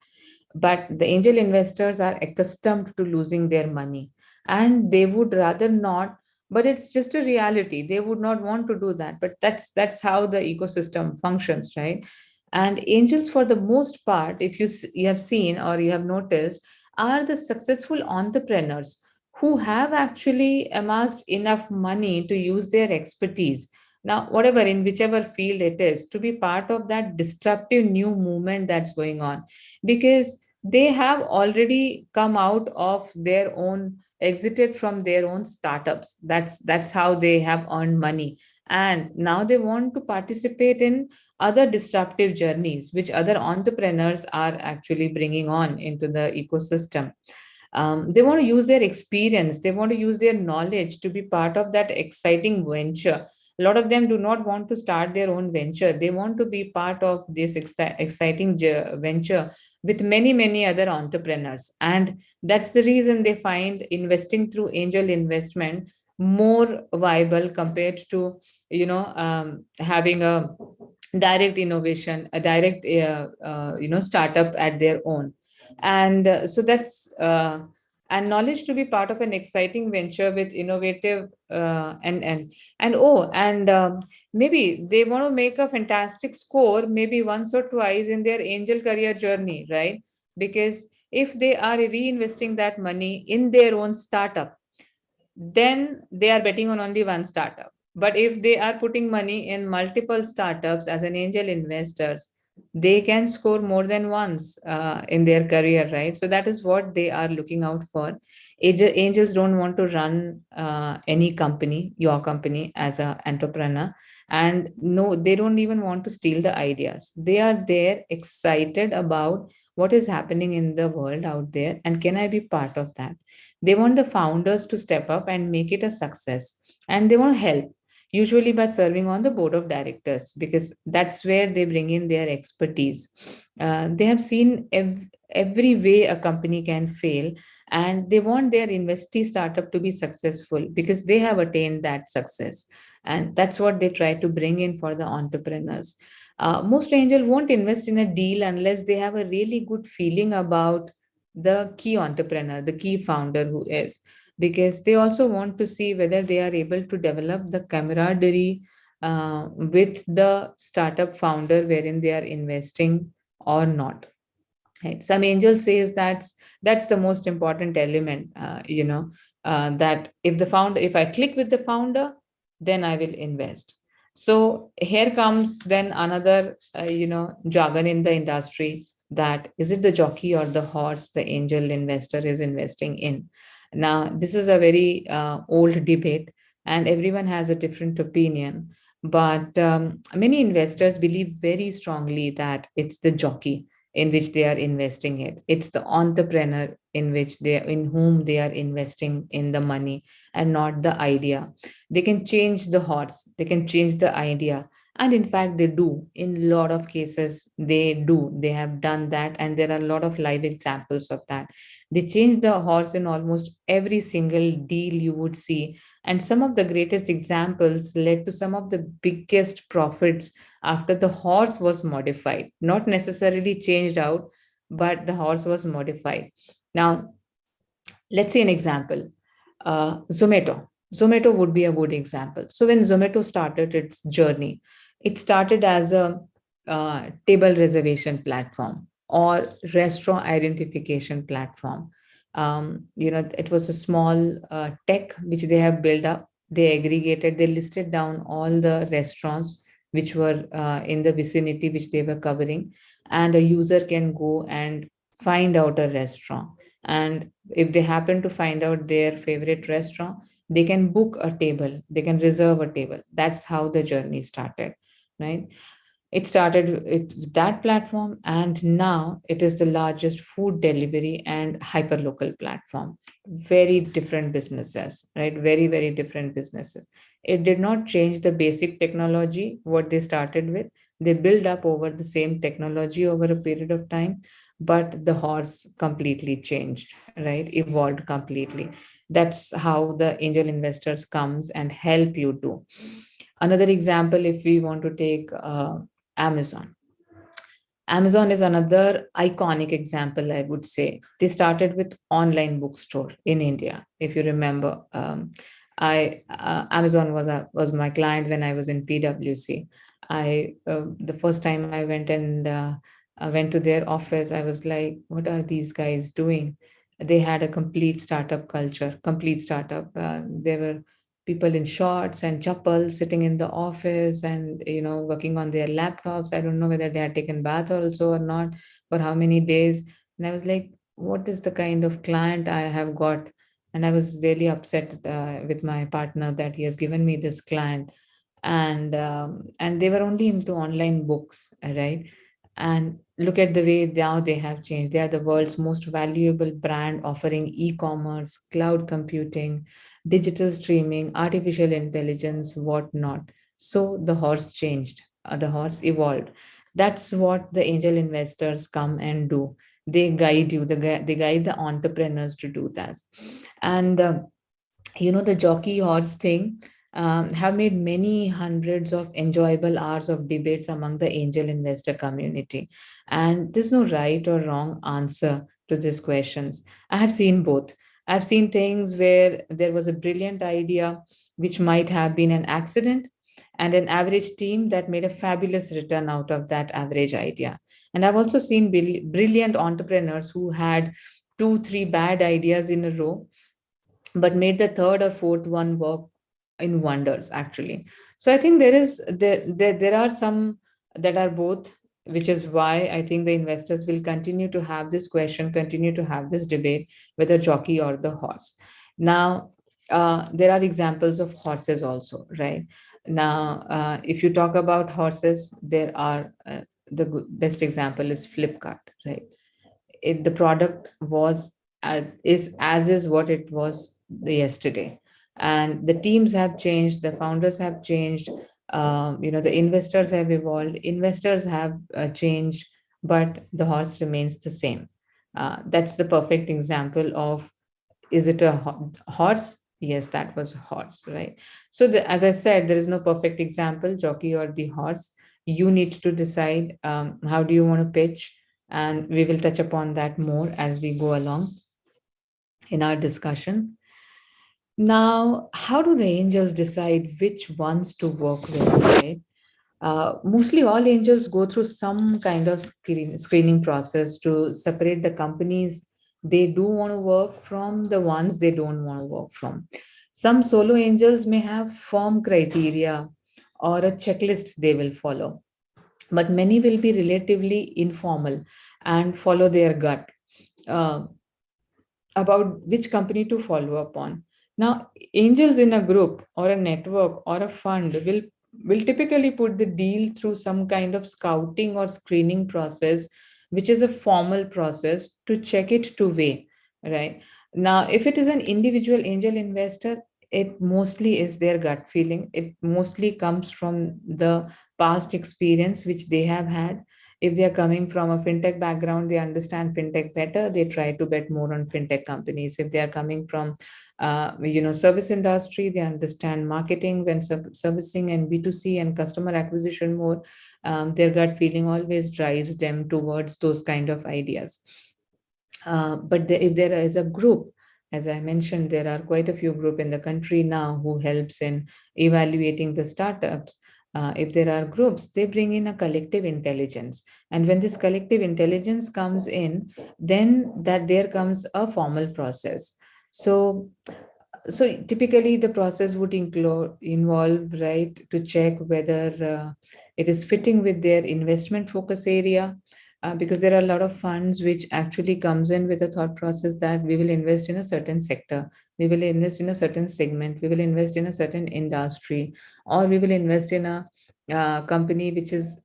But the angel investors are accustomed to losing their money and they would rather not, but it's just a reality. They would not want to do that, but that's how the ecosystem functions, right? And angels, for the most part, if you have seen or you have noticed, are the successful entrepreneurs who have actually amassed enough money to use their expertise, now whatever, in whichever field it is, to be part of that disruptive new movement that's going on. Because they have already come out of their own, exited from their own startups. That's how they have earned money, and now they want to participate in other disruptive journeys which other entrepreneurs are actually bringing on into the ecosystem. They want to use their experience, they want to use their knowledge to be part of that exciting venture. A lot of them do not want to start their own venture, they want to be part of this exciting venture with many other entrepreneurs. And that's the reason they find investing through angel investment more viable compared to having a direct innovation, a direct startup at their own. And so that's and knowledge to be part of an exciting venture with innovative maybe they want to make a fantastic score maybe once or twice in their angel career journey, right? Because if they are reinvesting that money in their own startup, then they are betting on only one startup. But if they are putting money in multiple startups as an angel investors, they can score more than once in their career, right? So that is what they are looking out for. Angels don't want to run any company, your company, as an entrepreneur. And no, they don't even want to steal the ideas. They are there excited about what is happening in the world out there and can I be part of that. They want the founders to step up and make it a success, and they want to help. usually by serving on the board of directors, because that's where they bring in their expertise. They have seen every way a company can fail, and they want their investee startup to be successful because they have attained that success. And that's what they try to bring in for the entrepreneurs. Most angel won't invest in a deal unless they have a really good feeling about the key entrepreneur, the key founder who is, because they also want to see whether they are able to develop the camaraderie with the startup founder wherein they are investing or not. Right. Some angel says that's the most important element. That if I click with the founder, then I will invest. So here comes then another jargon in the industry, that is it the jockey or the horse the angel investor is investing in. Now this is a very old debate, and everyone has a different opinion. But many investors believe very strongly that it's the jockey in which they are investing it. It's the entrepreneur in whom they are investing in the money, and not the idea. They can change the horse, they can change the idea. And in fact, they do. In a lot of cases, they do. They have done that, and there are a lot of live examples of that. They change the horse in almost every single deal you would see. And some of the greatest examples led to some of the biggest profits after the horse was modified, not necessarily changed out, but the horse was modified. Now, let's see an example. Zomato. Zomato would be a good example. So when Zomato started its journey, it started as a table reservation platform or restaurant identification platform. It was a small tech which they have built up. They aggregated, they listed down all the restaurants which were in the vicinity which they were covering, and a user can go and find out a restaurant. And if they happen to find out their favorite restaurant, they can book a table, they can reserve a table. That's how the journey started, right? It started with that platform, and now it is the largest food delivery and hyperlocal platform. Very different businesses, right? Very, very different businesses. It did not change the basic technology, what they started with. They build up over the same technology over a period of time, but the horse completely changed, right? Evolved completely. That's how the angel investors comes and help you do. Another example, if we want to take Amazon. Amazon is another iconic example, I would say. They started with online bookstore in India. If you remember, I Amazon was my client when I was in PwC. The first time I went to their office, I was like, "What are these guys doing?" They had a complete startup culture, complete startup. There were people in shorts and chappals sitting in the office, and working on their laptops. I don't know whether they had taken bath also or not, for how many days. And I was like, what is the kind of client I have got? And I was really upset with my partner that he has given me this client. And they were only into online books, right? And look at the way now they have changed. They are the world's most valuable brand, offering e-commerce, cloud computing, digital streaming, artificial intelligence, whatnot. So the horse changed, the horse evolved. That's what the angel investors come and do. They guide you, they guide the entrepreneurs to do that. And the jockey horse thing have made many hundreds of enjoyable hours of debates among the angel investor community. And there's no right or wrong answer to these questions. I have seen both. I've seen things where there was a brilliant idea which might have been an accident, and an average team that made a fabulous return out of that average idea. And I've also seen brilliant entrepreneurs who had two, three bad ideas in a row, but made the third or fourth one work in wonders, actually. So I think there are some that are both, which is why I think the investors will continue to have this question, continue to have this debate, whether jockey or the horse. Now, there are examples of horses also, right? Now, if you talk about horses, there are the best example is Flipkart, right? The product was is as is what it was yesterday. and the teams have changed, the founders have changed, the investors have evolved, investors have changed, but the horse remains the same. That's the perfect example of, is it a horse? Yes, that was a horse, right? So as I said, there is no perfect example, jockey or the horse. You need to decide how do you want to pitch, and we will touch upon that more as we go along in our discussion. Now, how do the angels decide which ones to work with, right? Mostly all angels go through some kind of screening process to separate the companies they do want to work from the ones they don't want to work from. Some solo angels may have firm criteria or a checklist they will follow, but many will be relatively informal and follow their gut. Uh, about which company to follow up on. Now, angels in a group or a network or a fund will typically put the deal through some kind of scouting or screening process, which is a formal process to check it to weigh, right? Now, if it is an individual angel investor, it mostly is their gut feeling. It mostly comes from the past experience which they have had. If they are coming from a fintech background, they understand fintech better, they try to bet more on fintech companies. If they are coming from service industry, they understand marketing and servicing and b2c and customer acquisition more. Their gut feeling always drives them towards those kind of ideas. If there is a group, as I mentioned, there are quite a few group in the country now who helps in evaluating the startups. If there are groups, they bring in a collective intelligence, and when this collective intelligence comes in, then that there comes a formal process. So typically the process would involve, right, to check whether it is fitting with their investment focus area, because there are a lot of funds which actually comes in with a thought process that we will invest in a certain sector, we will invest in a certain segment, we will invest in a certain industry, or we will invest in a company which is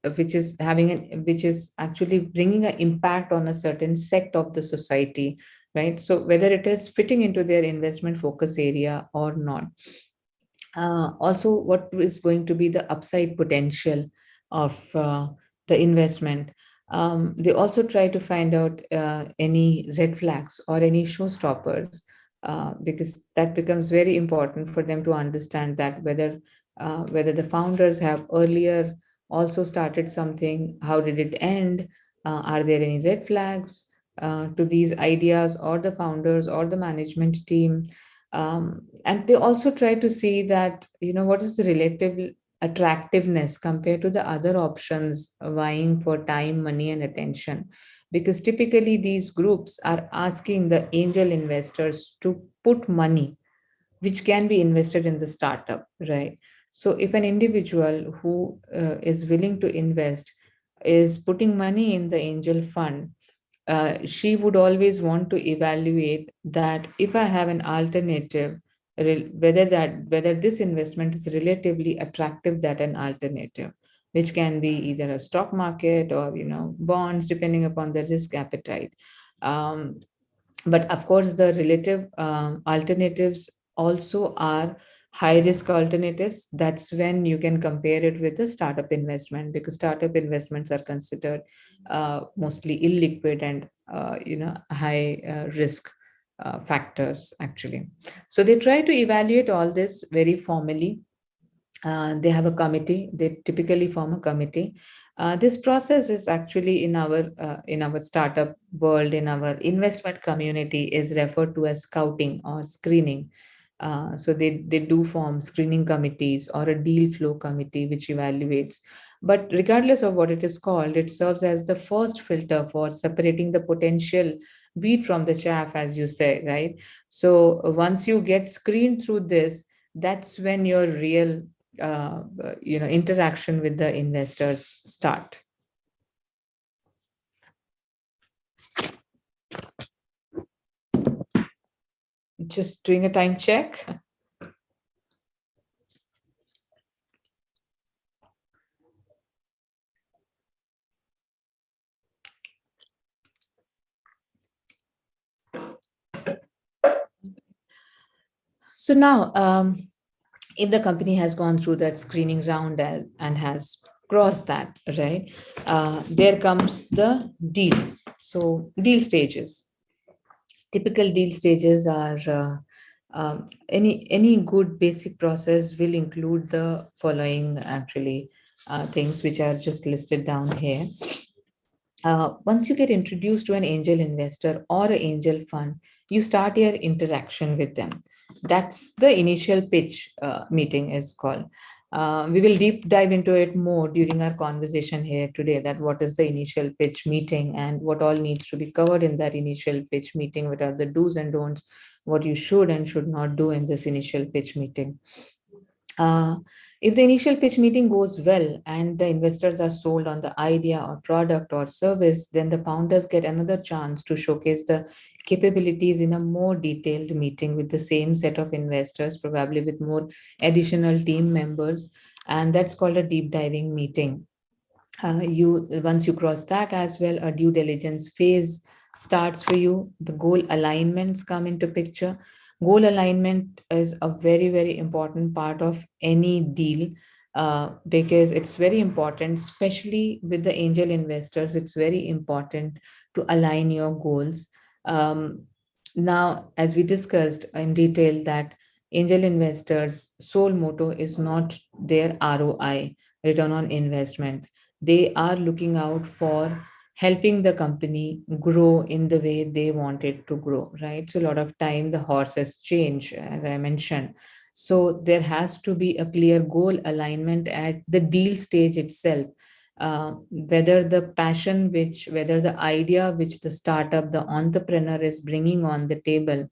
actually bringing an impact on a certain sect of the society, right? So whether it is fitting into their investment focus area or not. Also, what is going to be the upside potential of the investment? They also try to find out any red flags or any showstoppers, because that becomes very important for them to understand that whether the founders have earlier also started something, how did it end, are there any red flags to these ideas or the founders or the management team. And they also try to see that, what is the relative attractiveness compared to the other options vying for time, money, and attention. Because typically these groups are asking the angel investors to put money which can be invested in the startup, right? So if an individual who is willing to invest is putting money in the angel fund, she would always want to evaluate that if I have an alternative, whether this investment is relatively attractive than an alternative, which can be either a stock market or bonds, depending upon the risk appetite. Um, but of course, the relative alternatives also are high risk alternatives. That's when you can compare it with a startup investment, because startup investments are considered mostly illiquid and high risk factors actually. So they try to evaluate all this very formally. They have a committee. They typically form a committee. This process is actually in our startup world, in our investment community, is referred to as scouting or screening. So they do form screening committees or a deal flow committee which evaluates. But regardless of what it is called, it serves as the first filter for separating the potential wheat from the chaff, as you say, right? So once you get screened through this, that's when your real interaction with the investors start. Just doing a time check. So now, if the company has gone through that screening round and has crossed that, right, there comes the deal. So deal stages. Typical deal stages are any good basic process will include the following actually things which are just listed down here. Once you get introduced to an angel investor or an angel fund, you start your interaction with them. That's the initial pitch meeting is called. We will deep dive into it more during our conversation here today, that what is the initial pitch meeting and what all needs to be covered in that initial pitch meeting, what are the do's and don'ts, what you should and should not do in this initial pitch meeting. Uh, if the initial pitch meeting goes well and the investors are sold on the idea or product or service, then the founders get another chance to showcase the capabilities in a more detailed meeting with the same set of investors, probably with more additional team members. And that's called a deep diving meeting. You once you cross that as well, a due diligence phase starts for you. The goal alignments come into picture. Goal alignment is a very very important part of any deal, because it's very important, especially with the angel investors. It's very important to align your goals. Now, as we discussed in detail, that angel investors sole motto is not their ROI, return on investment. They are looking out for helping the company grow in the way they want it to grow, right? So a lot of time the horses change, as I mentioned. So there has to be a clear goal alignment at the deal stage itself. Whether the passion which, whether the idea which the startup, the entrepreneur is bringing on the table,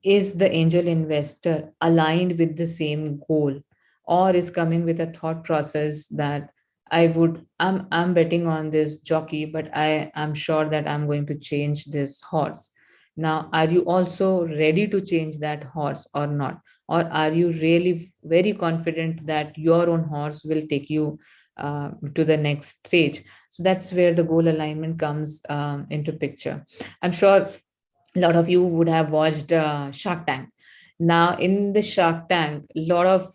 is the angel investor aligned with the same goal, or is coming with a thought process that I'm betting on this jockey, but I'm sure that I'm going to change this horse. Now, are you also ready to change that horse or not? Or are you really very confident that your own horse will take you to the next stage? So that's where the goal alignment comes into picture. I'm sure a lot of you would have watched Shark Tank. Now, in the Shark Tank, a lot of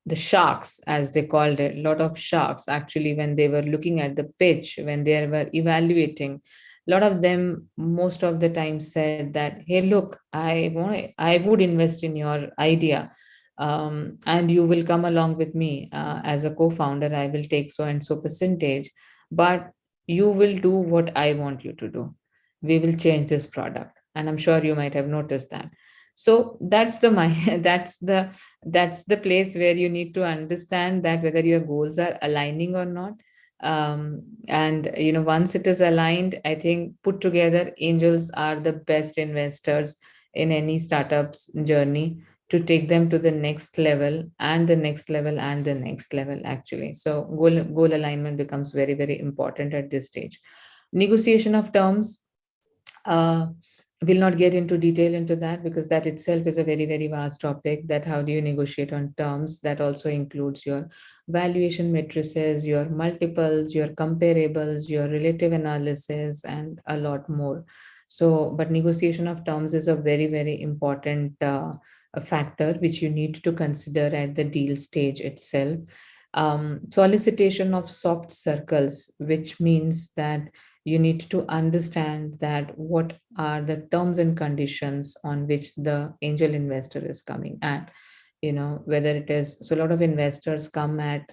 the sharks, as they called it, a lot of sharks actually, when they were looking at the pitch, when they were evaluating, a lot of them, most of the time, said that, "Hey, look, I would invest in your idea." And you will come along with me as a co-founder. I will take so and so percentage, but you will do what I want you to do. We will change this product, and I'm sure you might have noticed that. So that's the my that's the place where you need to understand that whether your goals are aligning or not. And once it is aligned, I think put together, angels are the best investors in any startup's journey, to take them to the next level and the next level and the next level, actually. So goal alignment becomes very very important at this stage. Negotiation of terms, uh, we'll not get into detail into that, because that itself is a very very vast topic, that how do you negotiate on terms. That also includes your valuation matrices, your multiples, your comparables, your relative analysis, and a lot more. So but negotiation of terms is a very very important a factor which you need to consider at the deal stage itself. Solicitation of soft circles, which means that you need to understand that what are the terms and conditions on which the angel investor is coming at. Whether it is, so a lot of investors come at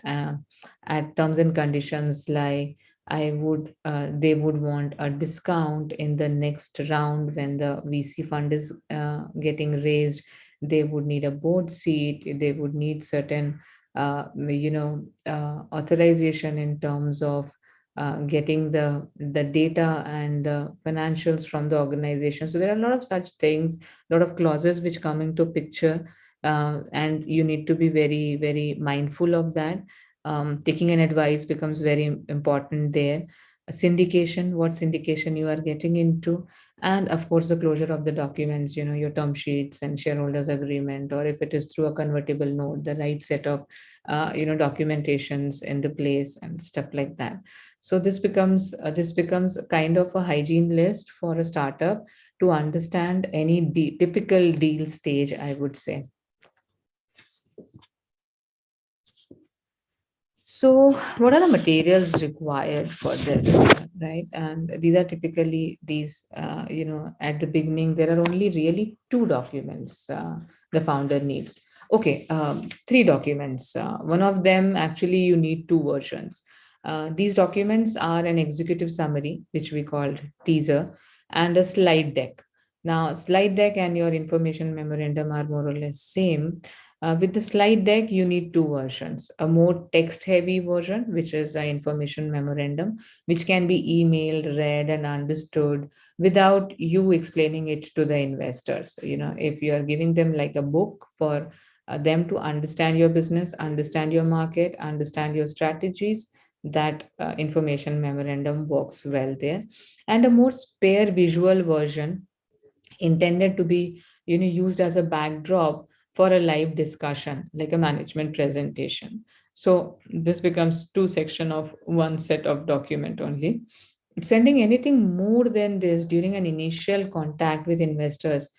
terms and conditions like, they would want a discount in the next round when the VC fund is getting raised. They would need a board seat. They would need certain authorization in terms of getting the data and the financials from the organization. So there are a lot of such things, a lot of clauses which come into picture, and you need to be very very mindful of that. Taking an advice becomes very important there. syndication, what syndication you are getting into, and of course the closure of the documents, your term sheets and shareholders agreement, or if it is through a convertible note, the right set of documentations in the place and stuff like that. So this becomes kind of a hygiene list for a startup to understand any typical deal stage, I would say. So, what are the materials required for this, right? And these are typically at the beginning, there are only really two documents the founder needs. Okay, three documents. One of them, actually, you need two versions. These documents are an executive summary, which we called teaser, and a slide deck. Now, slide deck and your information memorandum are more or less same. With the slide deck, you need two versions: a more text heavy version, which is an information memorandum, which can be emailed, read, and understood without you explaining it to the investors. If you are giving them like a book for them to understand your business, understand your market, understand your strategies, that information memorandum works well there. And a more spare visual version intended to be used as a backdrop for a live discussion, like a management presentation. So this becomes two section of one set of document only. Sending anything more than this during an initial contact with investors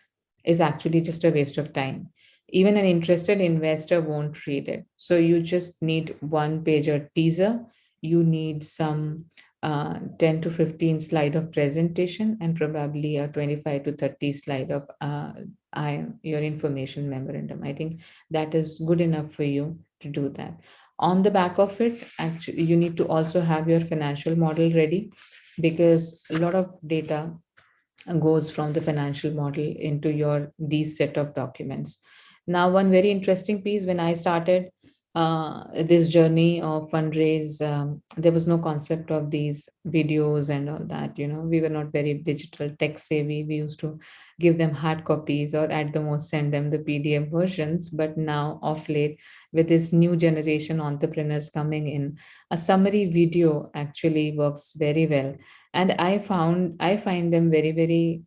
is actually just a waste of time. Even an interested investor won't read it. So you just need one pager teaser. You need some 10 to 15 slide of presentation, and probably a 25 to 30 slide of your information memorandum. I think that is good enough for you to do that. On the back of it, actually, you need to also have your financial model ready, because a lot of data goes from the financial model into your these set of documents. Now, one very interesting piece: when I started this journey of fundraise, there was no concept of these videos and all that. We were not very digital tech savvy. We used to give them hard copies, or at the most send them the PDF versions. But now, of late, with this new generation entrepreneurs coming in, a summary video actually works very well. And I find them very, very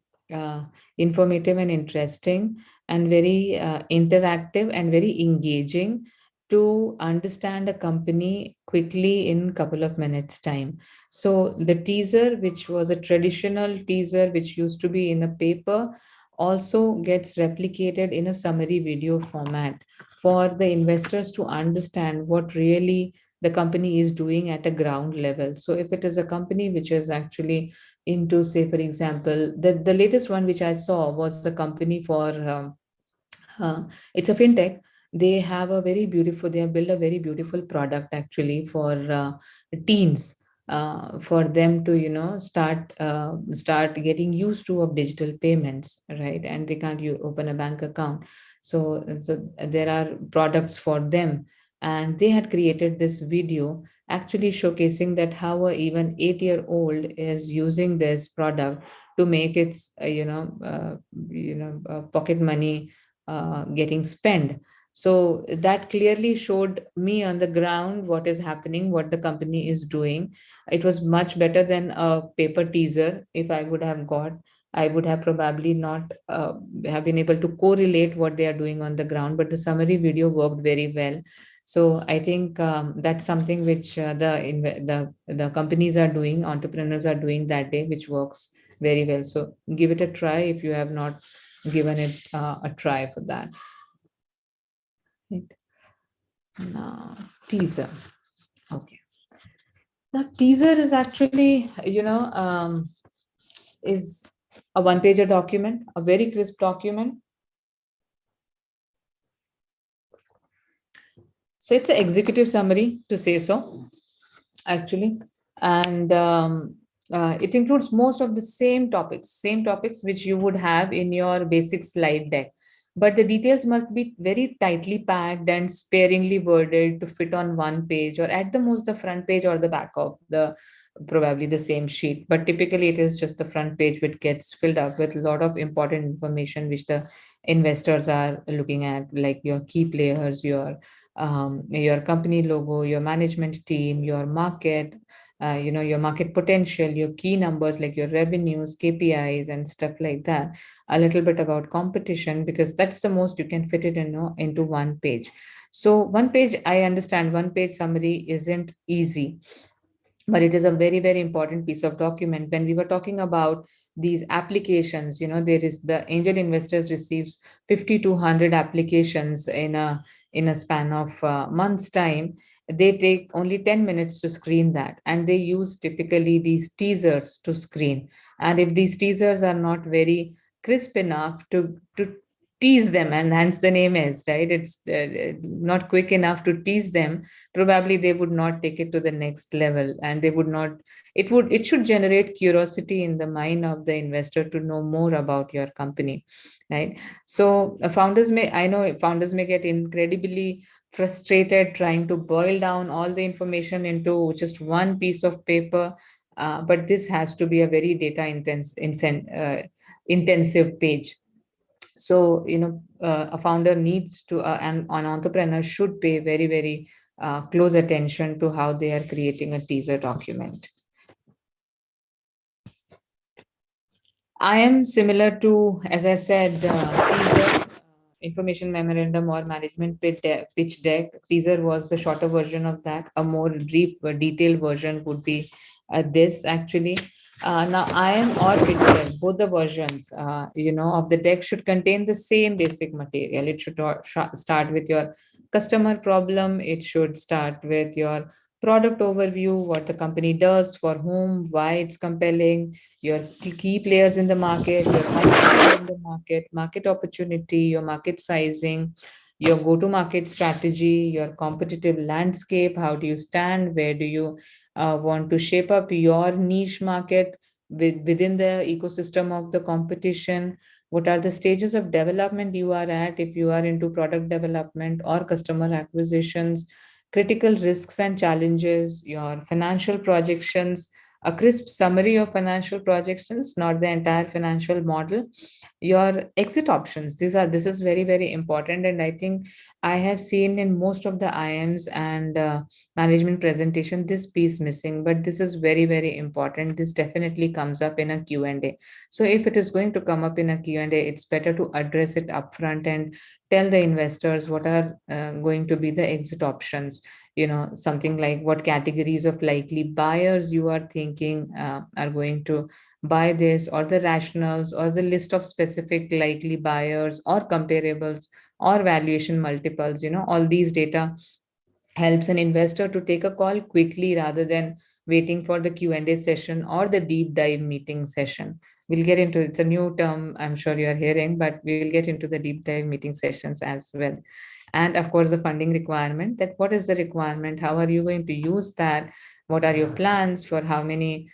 informative and interesting, and very interactive and very engaging, to understand a company quickly in couple of minutes time. So the teaser, which was a traditional teaser which used to be in a paper, also gets replicated in a summary video format for the investors to understand what really the company is doing at a ground level. So if it is a company which is actually into, say, for example, the latest one which I saw was the company for it's a fintech. They have built a very beautiful product actually for teens, for them to start getting used to of digital payments, right? And they can't open a bank account. So there are products for them, and they had created this video actually showcasing that how a even 8-year-old is using this product to make its pocket money getting spent. So that clearly showed me on the ground what is happening, what the company is doing. It was much better than a paper teaser. If I would have got, I would have probably not have been able to correlate what they are doing on the ground, but the summary video worked very well. So I think that's something which the companies are doing, entrepreneurs are doing that day, which works very well. So give it a try if you have not given it a try for that. Right. Now, teaser. Okay. The teaser is actually, is a one-pager document, a very crisp document. So it's an executive summary, to say so, actually. And it includes most of the same topics which you would have in your basic slide deck. But the details must be very tightly packed and sparingly worded to fit on one page, or at the most the front page or the back of the probably the same sheet. But typically it is just the front page which gets filled up with a lot of important information which the investors are looking at, like your key players, your company logo, your management team, your market, your market potential, your key numbers like your revenues, KPIs, and stuff like that. A little bit about competition, because that's the most you can fit it into one page. So one page, I understand, one page summary isn't easy, but it is a very, very important piece of document. When we were talking about these applications, there is the angel investors receives 50 to 100 applications in a span of months time. They take only 10 minutes to screen that, and they use typically these teasers to screen. And if these teasers are not very crisp enough to tease them, and hence the name is right, it's not quick enough to tease them, probably they would not take it to the next level, and they would not, it should generate curiosity in the mind of the investor to know more about your company, right? So I know founders may get incredibly frustrated trying to boil down all the information into just one piece of paper. But this has to be a very data intensive page. So a founder needs to and an entrepreneur should pay very, very close attention to how they are creating a teaser document. I am similar to, as I said, teaser, information memorandum or management pitch deck. Teaser was the shorter version of that. A more brief, detailed version would be this actually. Now I am or pitch deck, both the versions, of the deck should contain the same basic material. It should start with your customer problem. It should start with your product overview, what the company does, for whom, why it's compelling, your key players in the market, your competition in the market, market opportunity, your market sizing, your go-to-market strategy, your competitive landscape, how do you stand, where do you want to shape up your niche market within the ecosystem of the competition, what are the stages of development you are at if you are into product development or customer acquisitions, critical risks and challenges, your financial projections, a crisp summary of financial projections, not the entire financial model, your exit options. This is very, very important, and I think I have seen in most of the IMs and management presentation this piece missing, but this is very, very important. This definitely comes up in a Q&A. So if it is going to come up in a Q&A, it's better to address it upfront and tell the investors what are going to be the exit options. Something like what categories of likely buyers you are thinking are going to buy this, or the rationals, or the list of specific likely buyers or comparables or valuation multiples. All these data helps an investor to take a call quickly rather than waiting for the Q&A session or the deep dive meeting session. We'll get into, it's a new term I'm sure you're hearing, but we'll get into the deep dive meeting sessions as well. And of course, the funding requirement, that what is the requirement? How are you going to use that? What are your plans for how many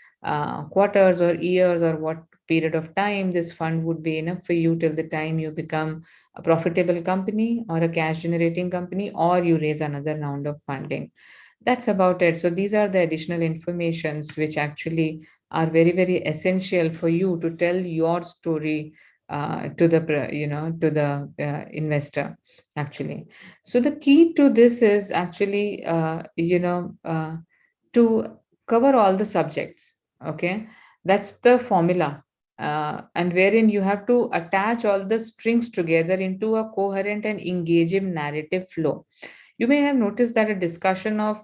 quarters or years, or what period of time this fund would be enough for you till the time you become a profitable company or a cash generating company, or you raise another round of funding. That's about it. So these are the additional informations which actually are very, very essential for you to tell your story to the investor actually. So the key to this is actually to cover all the subjects. Okay, that's the formula, and wherein you have to attach all the strings together into a coherent and engaging narrative flow. You may have noticed that a discussion of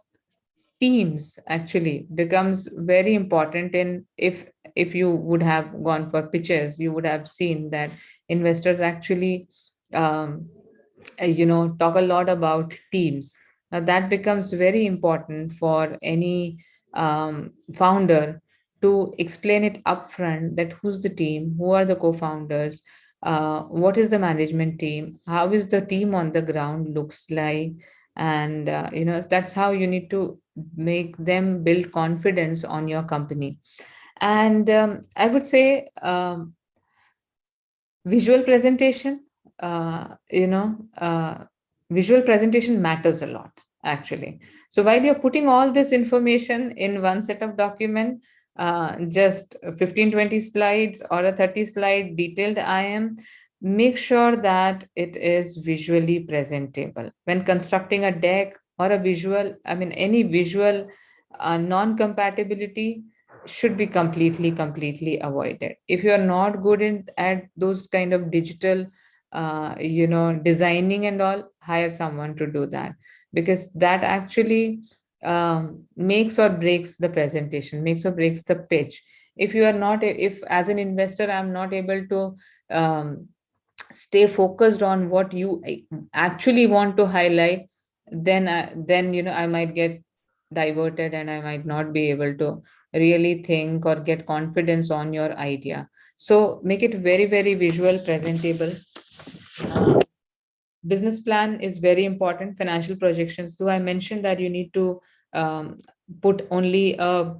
teams actually becomes very important in, if you would have gone for pitches, you would have seen that investors actually um, talk a lot about teams. Now that becomes very important for any founder to explain it upfront, that who's the team, who are the co-founders, what is the management team, how is the team on the ground looks like, and that's how you need to make them build confidence on your company. And I would say visual presentation, uh, you know uh, visual presentation matters a lot actually. So while you're putting all this information in one set of document, just 15-20 slides or a 30 slide detailed IM, make sure that it is visually presentable when constructing a deck or a visual, I mean any visual non-compatibility should be completely avoided. If you are not good in at those kind of digital designing and all, hire someone to do that, because that actually makes or breaks the presentation, makes or breaks the pitch. If you are not, if as an investor I'm not able to um, stay focused on what you actually want to highlight, then I might get diverted and I might not be able to really think or get confidence on your idea. So make it very visual, presentable. Business plan is very important. Financial projections, though I mentioned that you need to um, put only a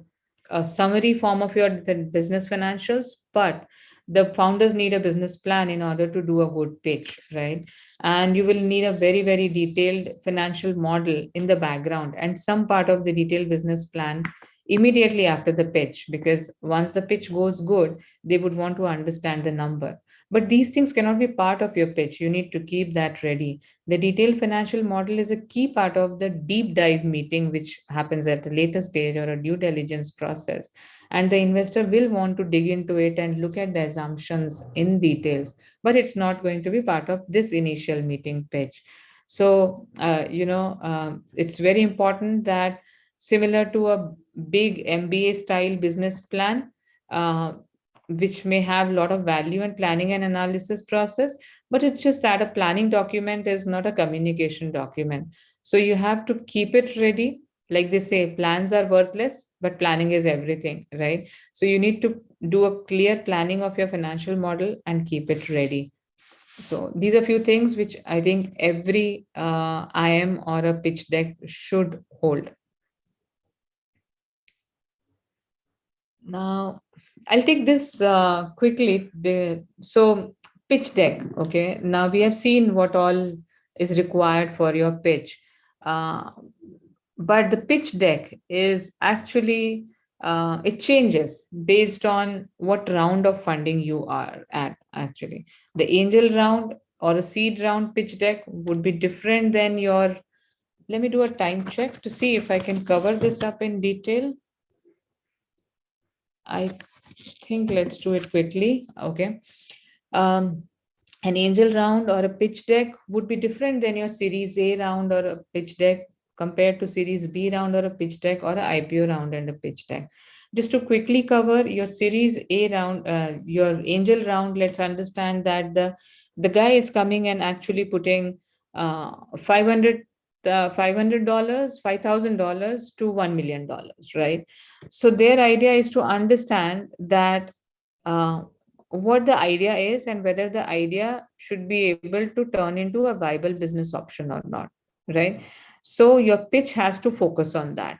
summary form of your business financials, but the founders need a business plan in order to do a good pitch, right? And you will need a very detailed financial model in the background and some part of the detailed business plan immediately after the pitch, because once the pitch goes good, they would want to understand the number. But these things cannot be part of your pitch. You need to keep that ready. The detailed financial model is a key part of the deep dive meeting, which happens at a later stage or a due diligence process. And the investor will want to dig into it and look at the assumptions in details, but it's not going to be part of this initial meeting pitch. So, it's very important that similar to a big MBA style business plan, uh, which may have a lot of value and planning and analysis process, but it's just that a planning document is not a communication document. So you have to keep it ready. Like they say, plans are worthless, but planning is everything, right? So you need to do a clear planning of your financial model and keep it ready. So these are few things which I think every IM or a pitch deck should hold. Now, I'll take this quickly. So, pitch deck. Okay. Now we have seen what all is required for your pitch, uh, but the pitch deck is actually it changes based on what round of funding you are at. Actually, the angel round or a seed round pitch deck would be different than your. Let me do a time check to see if I can cover this up in detail. I think let's do it quickly. Okay. Um, an angel round or a pitch deck would be different than your Series A round or a pitch deck compared to Series B round or a pitch deck or a IPO round and a pitch deck. Just to quickly cover your Series A round, your angel round, let's understand that the guy is coming and actually putting 500 $500, $5,000 to $1 million, right? So their idea is to understand that uh, what the idea is and whether the idea should be able to turn into a viable business option or not, right? So your pitch has to focus on that.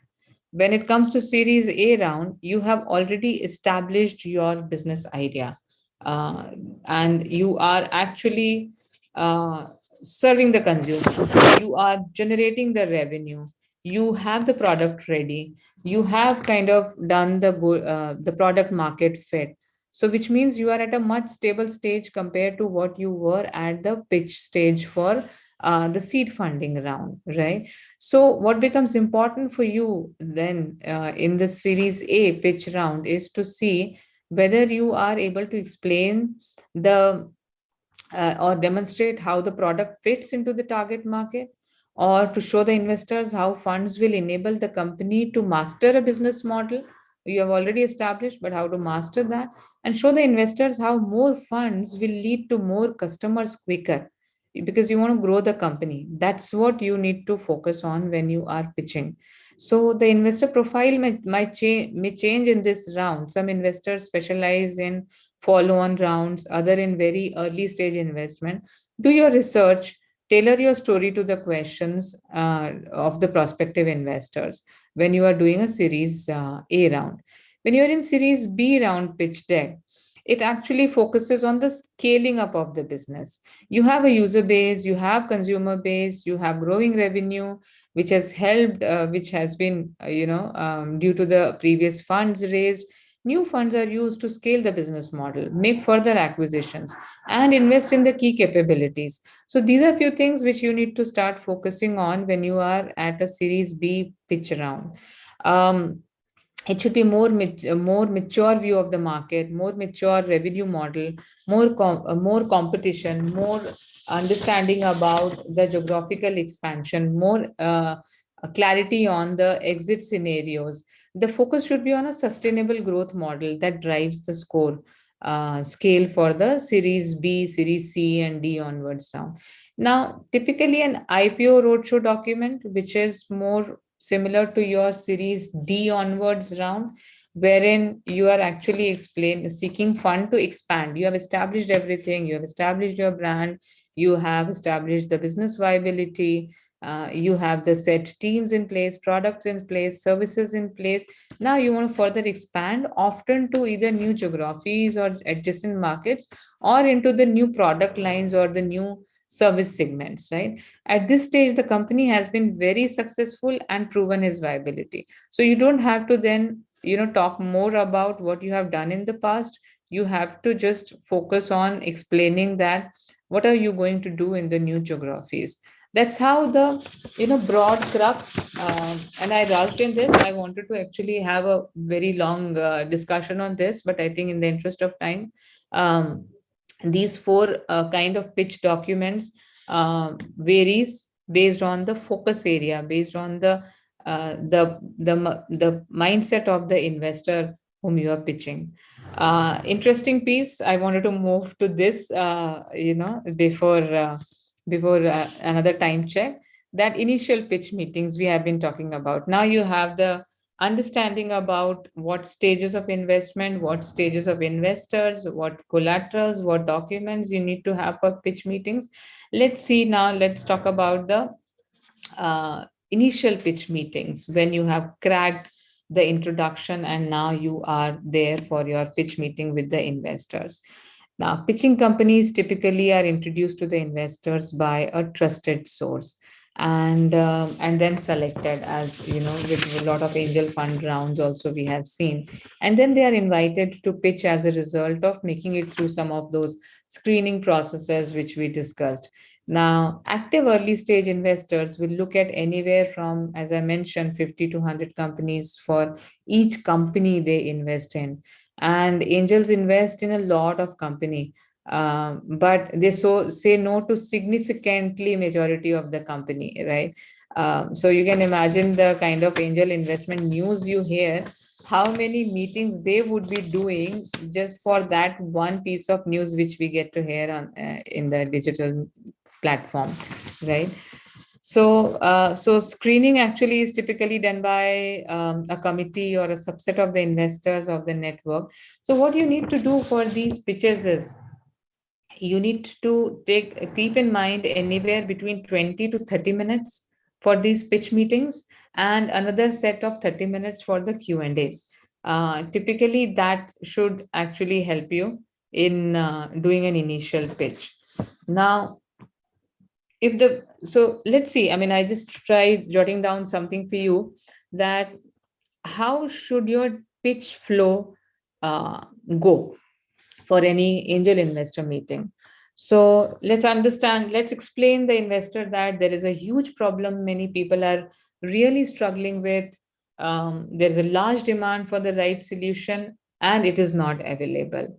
When it comes to Series A round, you have already established your business idea, uh, and you are actually uh, serving the consumer. You are generating the revenue. You have the product ready. You have kind of done the product market fit. So, which means you are at a much stable stage compared to what you were at the pitch stage for the seed funding round, right? So, what becomes important for you then in the Series A pitch round is to see whether you are able to explain the or demonstrate how the product fits into the target market, or to show the investors how funds will enable the company to master a business model you have already established, but how to master that, and show the investors how more funds will lead to more customers quicker, because you want to grow the company. That's what you need to focus on when you are pitching. So the investor profile may change in this round. Some investors specialize in follow-on rounds, other in very early stage investment. Do your research, tailor your story to the questions of the prospective investors when you are doing a Series A round. When you're in Series B round pitch deck, it actually focuses on the scaling up of the business. You have a user base, you have consumer base, you have growing revenue, which has helped, which has been, due to the previous funds raised. New funds are used to scale the business model, make further acquisitions, and invest in the key capabilities. So these are few things which you need to start focusing on when you are at a Series B pitch round. It should be more mature view of the market, more mature revenue model, more competition, more understanding about the geographical expansion, more clarity on the exit scenarios. The focus should be on a sustainable growth model that drives the scale for the Series B, Series C, and D onwards now. Now, typically an IPO roadshow document, which is more similar to your Series D onwards round, wherein you are actually seeking fund to expand. You have established everything, you have established your brand, you have established the business viability, you have the set teams in place, products in place, services in place. Now you want to further expand, often to either new geographies or adjacent markets, or into the new product lines or the new service segments, right? At this stage, the company has been very successful and proven its viability. So you don't have to then, talk more about what you have done in the past. You have to just focus on explaining that what are you going to do in the new geographies. That's how the broad crux. And I rushed in this. I wanted to actually have a very long discussion on this, but I think in the interest of time, these four kind of pitch documents varies based on the focus area, based on the mindset of the investor whom you are pitching. Interesting piece. I wanted to move to this, before another time check. That initial pitch meetings we have been talking about. Now you have the understanding about what stages of investment, what stages of investors, what collaterals, what documents you need to have for pitch meetings. Let's talk about the initial pitch meetings, when you have cracked the introduction and now you are there for your pitch meeting with the investors. Now, pitching companies typically are introduced to the investors by a trusted source, and then selected, as with a lot of angel fund rounds also we have seen, and then they are invited to pitch as a result of making it through some of those screening processes which we discussed. Now, active early stage investors will look at anywhere from, as I mentioned, 50 to 100 companies for each company they invest in. And angels invest in a lot of company, but they say no to significantly majority of the company, right? So you can imagine the kind of angel investment news you hear, how many meetings they would be doing just for that one piece of news which we get to hear on in the digital platform, right? So screening actually is typically done by a committee or a subset of the investors of the network. So what you need to do for these pitches is, you need to keep in mind anywhere between 20 to 30 minutes for these pitch meetings, and another set of 30 minutes for the Q&As. Typically, that should actually help you in doing an initial pitch. Now, let's see, I mean, I just tried jotting down something for you, that how should your pitch flow go for any angel investor meeting. So let's explain the investor that there is a huge problem many people are really struggling with. There is a large demand for the right solution and it is not available.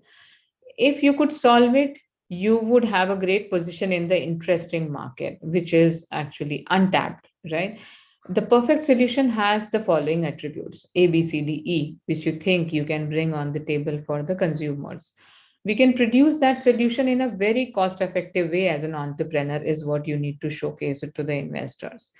If you could solve it, you would have a great position in the interesting market, which is actually untapped, right? The perfect solution has the following attributes, A, B, C, D, E, which you think you can bring on the table for the consumers. We can produce that solution in a very cost effective way as an entrepreneur is what you need to showcase it to the investors.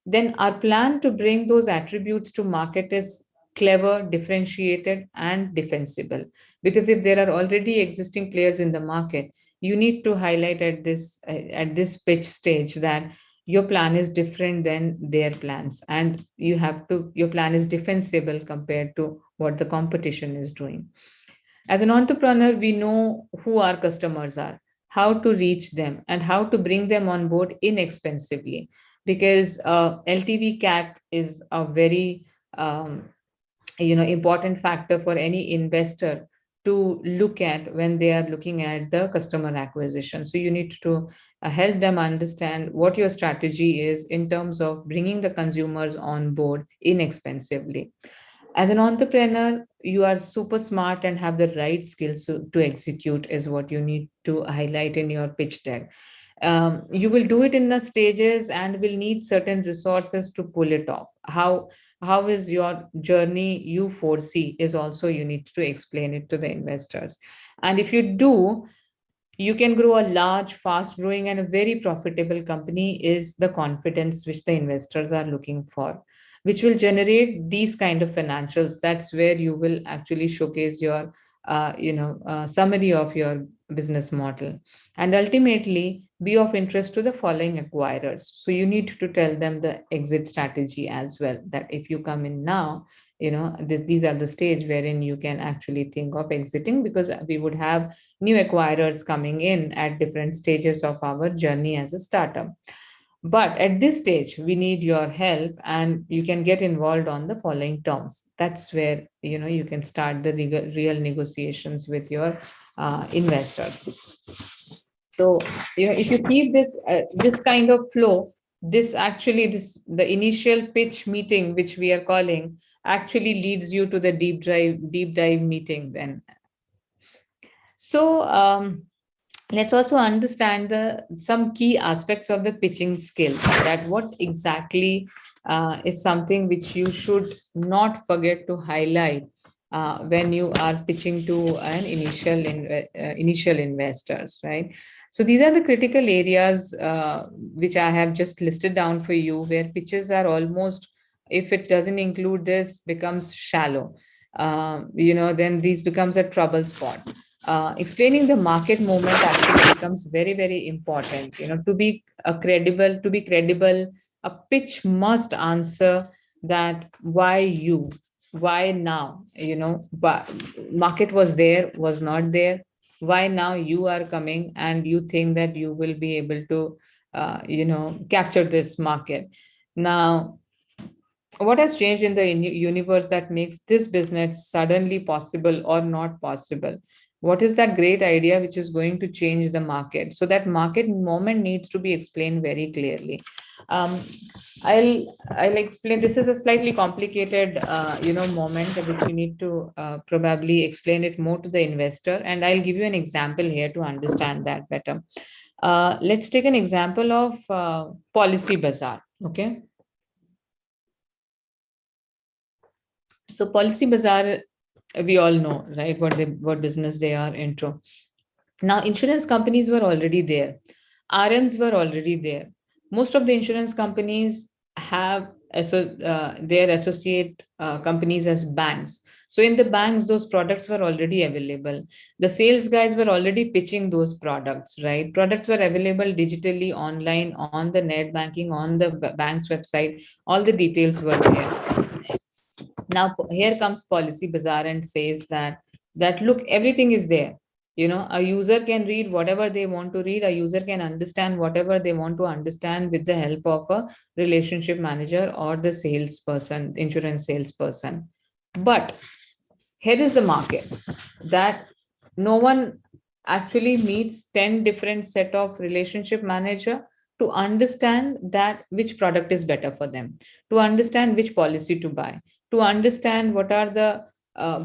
Then our plan to bring those attributes to market is clever, differentiated, and defensible. Because if there are already existing players in the market, you need to highlight at this pitch stage that your plan is different than their plans, and your plan is defensible compared to what the competition is doing. As an entrepreneur, we know who our customers are, how to reach them, and how to bring them on board inexpensively. Because LTV CAC is a very important factor for any investor to look at when they are looking at the customer acquisition. So you need to help them understand what your strategy is in terms of bringing the consumers on board inexpensively. As an entrepreneur, you are super smart and have the right skills to execute, is what you need to highlight in your pitch deck. You will do it in the stages and will need certain resources to pull it off. How is your journey you foresee is also you need to explain it to the investors. And if you do, you can grow a large, fast growing, and a very profitable company is the confidence which the investors are looking for, which will generate these kind of financials. That's where you will actually showcase your summary of your business model, and ultimately be of interest to the following acquirers. So you need to tell them the exit strategy as well, that if you come in now, these are the stage wherein you can actually think of exiting, because we would have new acquirers coming in at different stages of our journey as a startup. But at this stage, we need your help, and you can get involved on the following terms. That's where you can start the real negotiations with your investors. So if you keep this kind of flow, the initial pitch meeting, which we are calling, actually leads you to the deep dive meeting then. So let's also understand some key aspects of the pitching skill, that what exactly is something which you should not forget to highlight when you are pitching to an initial investors, right? So these are the critical areas which I have just listed down for you, where pitches are almost, if it doesn't include this, becomes shallow. Then these becomes a trouble spot. Explaining the market movement actually becomes very, very important. To be credible, a pitch must answer that why now, but market was not there. Why now you are coming and you think that you will be able to, capture this market. Now, what has changed in the universe that makes this business suddenly possible or not possible? What is that great idea which is going to change the market? So that market moment needs to be explained very clearly. um, I'll explain. This is a slightly complicated moment which you need to probably explain it more to the investor, and I'll give you an example here to understand that better. Let's take an example of Policy Bazaar. Okay. So Policy Bazaar, we all know, right, what business they are into. Now, insurance companies were already there. RMs were already there. Most of the insurance companies have their associate companies as banks. So in the banks, those products were already available. The sales guys were already pitching those products, right? Products were available digitally, online, on the net banking, on the bank's website. All the details were there. Now here comes Policy Bazaar and says that look, everything is there. A user can read whatever they want to read. A user can understand whatever they want to understand with the help of a relationship manager or the salesperson, insurance salesperson. But here is the market, that no one actually meets 10 different set of relationship manager to understand that which product is better for them, to understand which policy to buy, to understand what are the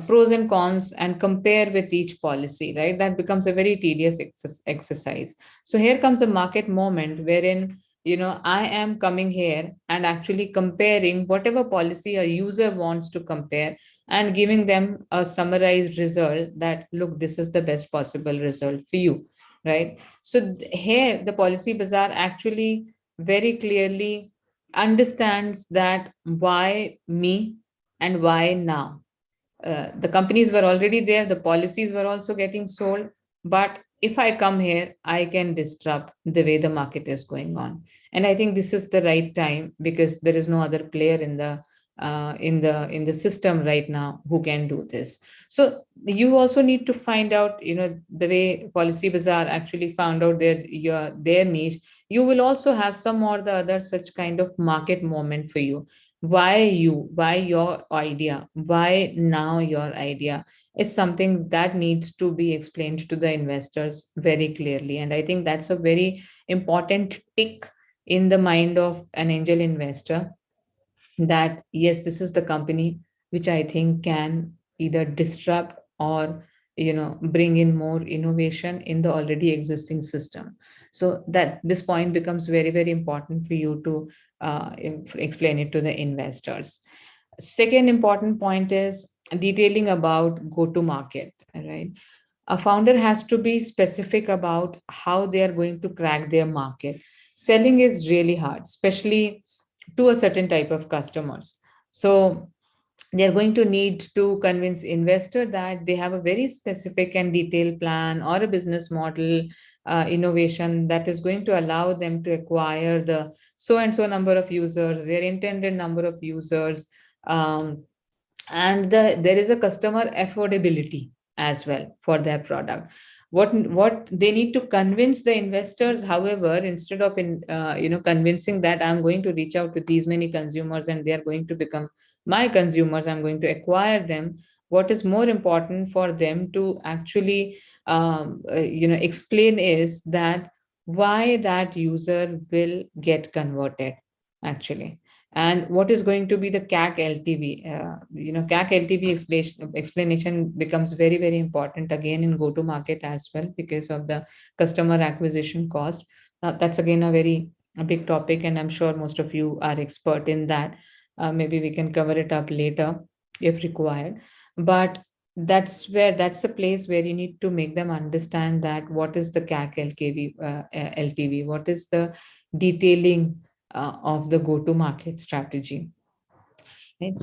pros and cons and compare with each policy, right? That becomes a very tedious exercise. So here comes a market moment wherein I am coming here and actually comparing whatever policy a user wants to compare, and giving them a summarized result that look, this is the best possible result for you, right? So here the Policy Bazaar actually very clearly understands that why me and why now. The companies were already there, the policies were also getting sold, but if I come here, I can disrupt the way the market is going on. And I think this is the right time, because there is no other player in the system right now who can do this. So you also need to find out, the way Policy Bazaar actually found out their niche. You will also have some or the other such kind of market moment for you. why you, why your idea, why now your idea, is something that needs to be explained to the investors very clearly. And I think that's a very important tick in the mind of an angel investor, that yes, this is the company which I think can either disrupt or bring in more innovation in the already existing system. So that this point becomes very, very important for you to explain it to the investors. Second important point is detailing about go to market, right? A founder has to be specific about how they are going to crack their market. Selling is really hard, especially to a certain type of customers. So they're going to need to convince investor that they have a very specific and detailed plan or a business model innovation that is going to allow them to acquire the so and so number of users, their intended number of users, um, and there is a customer affordability as well for their product. What they need to convince the investors, however, instead of convincing that I'm going to reach out to these many consumers and they are going to become my consumers, I'm going to acquire them, what is more important for them to actually explain is that why that user will get converted actually, and what is going to be the CAC LTV. CAC LTV explanation becomes very, very important again in go to market as well, because of the customer acquisition cost. That's again a big topic, and I'm sure most of you are expert in that. Maybe we can cover it up later if required. But that's a place where you need to make them understand that what is the CAC LTV, what is the detailing of the go-to-market strategy. Right?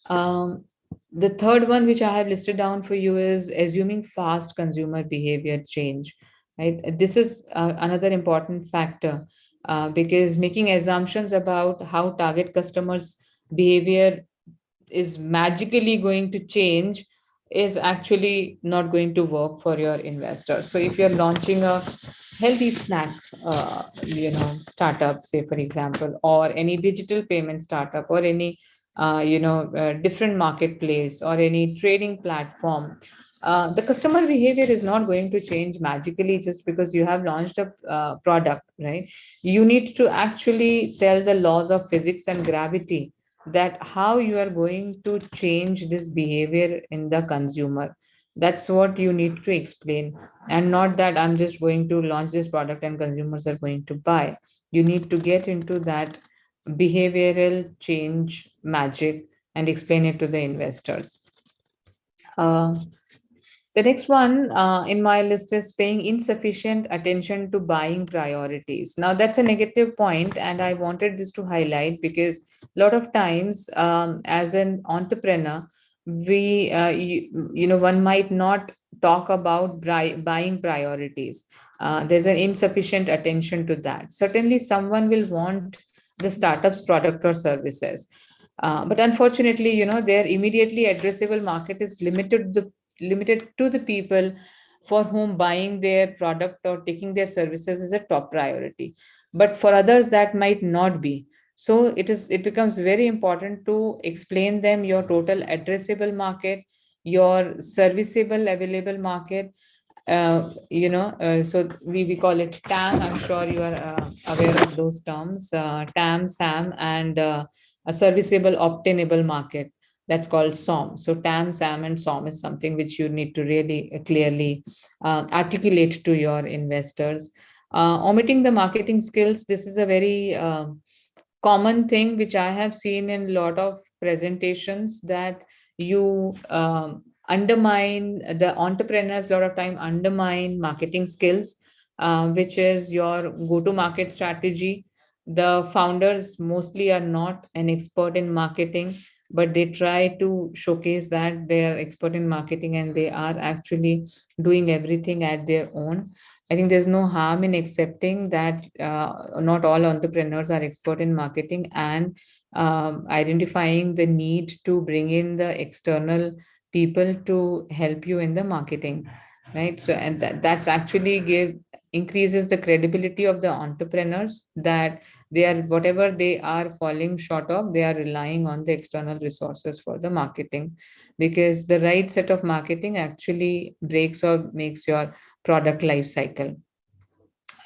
Um, the third one, which I have listed down for you, is assuming fast consumer behavior change. Right? This is another important factor because making assumptions about how target customers' behavior is magically going to change is actually not going to work for your investors. So if you're launching a healthy snack startup, say for example, or any digital payment startup, or any different marketplace, or any trading platform, the customer behavior is not going to change magically just because you have launched a product, right? You need to actually tell the laws of physics and gravity, that how you are going to change this behavior in the consumer. That's what you need to explain, and not that I'm just going to launch this product and consumers are going to buy. You need to get into that behavioral change magic and explain it to the investors. uh, the next one in my list is paying insufficient attention to buying priorities. Now, that's a negative point, and I wanted this to highlight because a lot of times, as an entrepreneur, one might not talk about buying priorities. There's an insufficient attention to that. Certainly, someone will want the startup's product or services. But unfortunately, their immediately addressable market is limited to the people for whom buying their product or taking their services is a top priority, but for others that might not be. So it becomes very important to explain them your total addressable market, your serviceable available market. So we call it TAM. I'm sure you are aware of those terms, TAM, SAM, and a serviceable obtainable market, that's called SOM. So TAM, SAM, and SOM is something which you need to really clearly articulate to your investors. Omitting the marketing skills, this is a very common thing which I have seen in a lot of presentations, that you undermine the entrepreneurs, a lot of time undermine marketing skills, which is your go-to-market strategy. The founders mostly are not an expert in marketing, but they try to showcase that they are expert in marketing and they are actually doing everything at their own. I think there's no harm in accepting that not all entrepreneurs are expert in marketing, and identifying the need to bring in the external people to help you in the marketing. right? So, and that's actually increases the credibility of the entrepreneurs, that they are, whatever they are falling short of, they are relying on the external resources for the marketing, because the right set of marketing actually breaks or makes your product life cycle.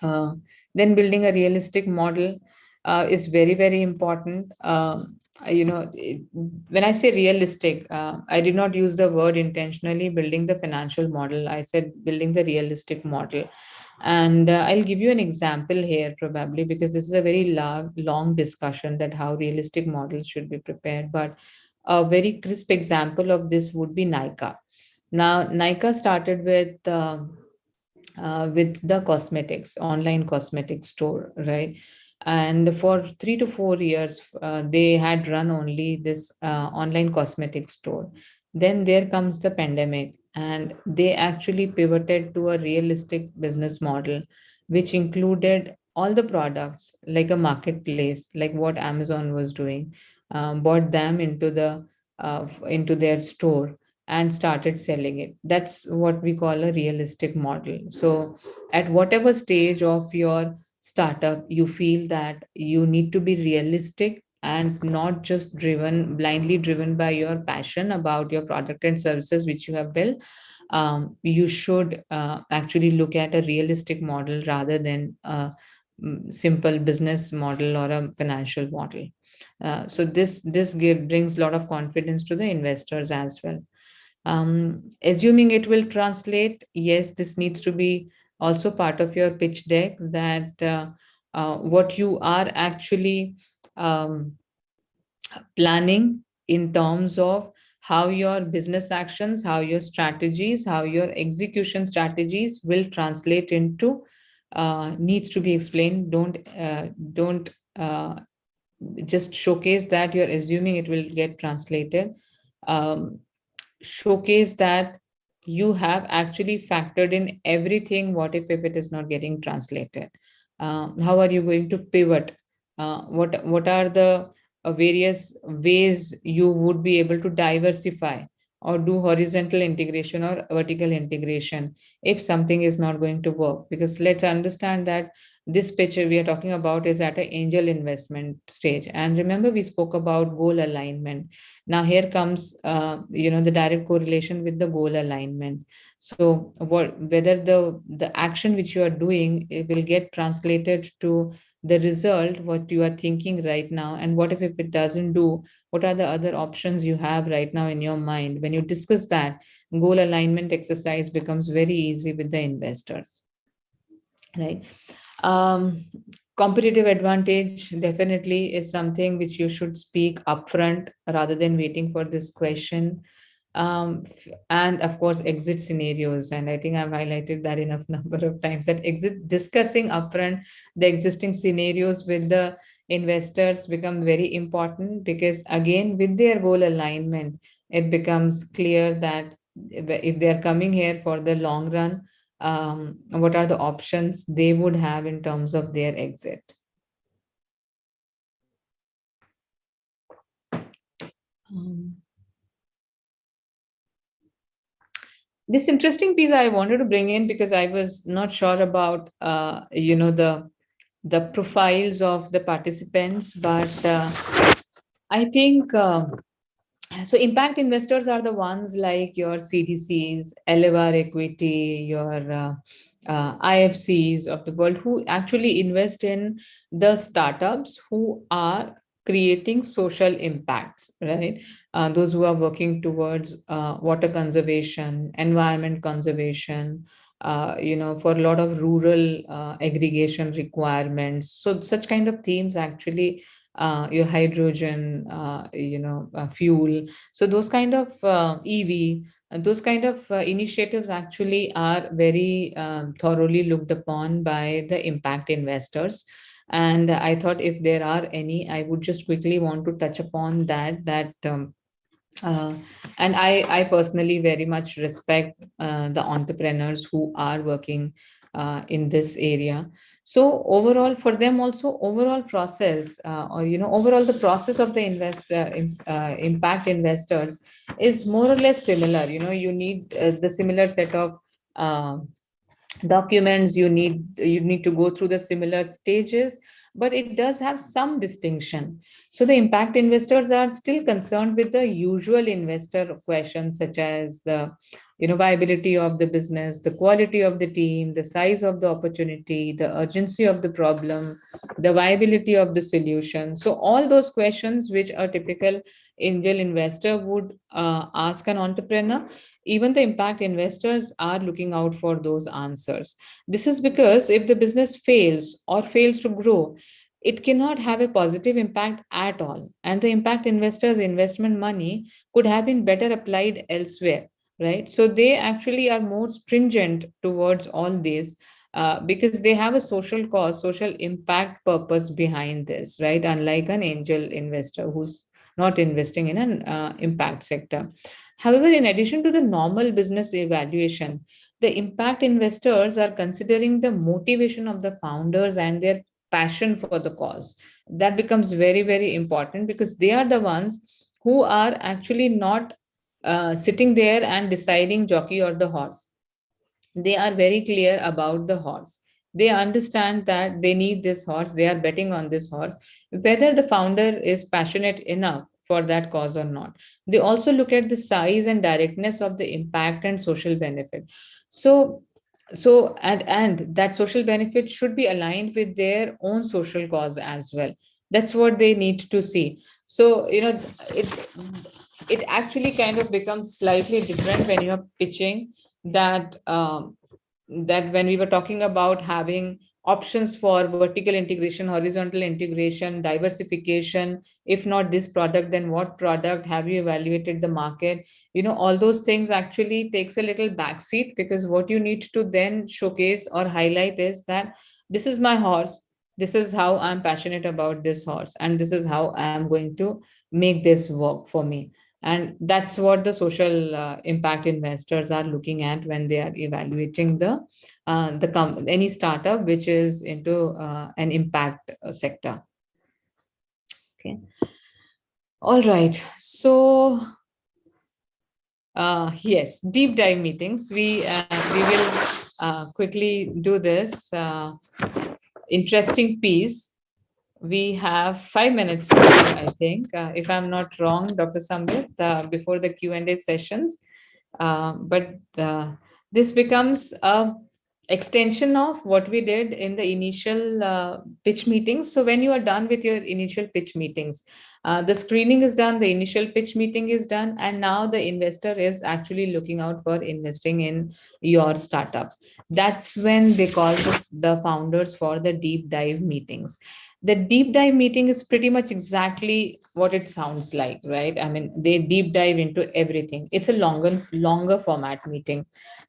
uh, then building a realistic model is very, very important. When I say realistic, I did not use the word intentionally building the financial model. I said building the realistic model. And I'll give you an example here, probably, because this is a very long discussion that how realistic models should be prepared. But a very crisp example of this would be Nika. Now, Nika started with the cosmetics, online cosmetics store, right? And for 3 to 4 years, they had run only this online cosmetics store. Then there comes the pandemic, and they actually pivoted to a realistic business model, which included all the products like a marketplace, like what Amazon was doing, bought them into their store and started selling it. That's what we call a realistic model. So, at whatever stage of your startup you feel that you need to be realistic and not just blindly driven by your passion about your product and services which you have built, you should actually look at a realistic model rather than a simple business model or a financial model. So brings a lot of confidence to the investors as well. Assuming it will translate, yes, this needs to be also part of your pitch deck, that what you are actually um, planning in terms of how your business actions, how your strategies, how your execution strategies will translate into, needs to be explained. Don't just showcase that you're assuming it will get translated. Um, Showcase that you have actually factored in everything. What if it is not getting translated? How are you going to pivot? What are the various ways you would be able to diversify or do horizontal integration or vertical integration if something is not going to work? Because let's understand that this pitch we are talking about is at an angel investment stage, and remember we spoke about goal alignment. Now here comes the direct correlation with the goal alignment. So whether the action which you are doing, it will get translated to the result what you are thinking right now, and what if it doesn't do, what are the other options you have right now in your mind. When you discuss that, goal alignment exercise becomes very easy with the investors, right? um, Competitive advantage definitely is something which you should speak upfront rather than waiting for this question. And of course, exit scenarios. And I think I've highlighted that enough number of times, that exit discussing upfront the existing scenarios with the investors become very important, because again, with their goal alignment, it becomes clear that if they're coming here for the long run, what are the options they would have in terms of their exit. Um, this interesting piece I wanted to bring in, because I was not sure about the profiles of the participants, but I think so impact investors are the ones like your CDCs, LFR equity, your IFCs of the world, who actually invest in the startups who are creating social impacts, right? Those who are working towards water conservation, environment conservation, for a lot of rural aggregation requirements. So such kind of themes actually, your hydrogen, fuel. So those kind of EV, those kind of initiatives actually are very thoroughly looked upon by the impact investors. And I thought if there are any, I would just quickly want to touch upon that. Uh, and I personally very much respect the entrepreneurs who are working in this area. So overall, for them also, overall process, or overall the process of the impact investors is more or less similar. You need the similar set of documents, you need to go through the similar stages, but it does have some distinction. So the impact investors are still concerned with the usual investor questions, such as the viability of the business, the quality of the team, the size of the opportunity, the urgency of the problem, the viability of the solution. So all those questions which a typical angel investor would ask an entrepreneur, even the impact investors are looking out for those answers. This is because if the business fails or fails to grow, it cannot have a positive impact at all. And the impact investors' investment money could have been better applied elsewhere, right? So they actually are more stringent towards all this. Because they have a social cause, social impact purpose behind this, right? Unlike an angel investor who's not investing in an impact sector. However, in addition to the normal business evaluation, the impact investors are considering the motivation of the founders and their passion for the cause. That becomes very, very important, because they are the ones who are actually not sitting there and deciding jockey or the horse. They are very clear about the horse. They understand that they need this horse, they are betting on this horse, whether the founder is passionate enough for that cause or not. They also look at the size and directness of the impact and social benefit. So and that social benefit should be aligned with their own social cause as well. That's what they need to see. So it actually kind of becomes slightly different when you're pitching that that when we were talking about having options for vertical integration, horizontal integration, diversification. If not this product, then what product? Have you evaluated the market? All those things actually takes a little backseat, because what you need to then showcase or highlight is that this is my horse, this is how I'm passionate about this horse, and this is how I am going to make this work for me. And that's what the social impact investors are looking at when they are evaluating any startup which is into an impact sector. Okay. All right. So yes, deep dive meetings. We will quickly do this interesting piece. We have 5 minutes to go, I think, if I'm not wrong, Dr. Sambit, before the Q&A sessions. But this becomes a extension of what we did in the initial pitch meetings. So when you are done with your initial pitch meetings, the screening is done, the initial pitch meeting is done, and now the investor is actually looking out for investing in your startup. That's when they call the founders for the deep dive meetings. The deep dive meeting is pretty much exactly what it sounds like, right? I mean, they deep dive into everything. It's a longer format meeting,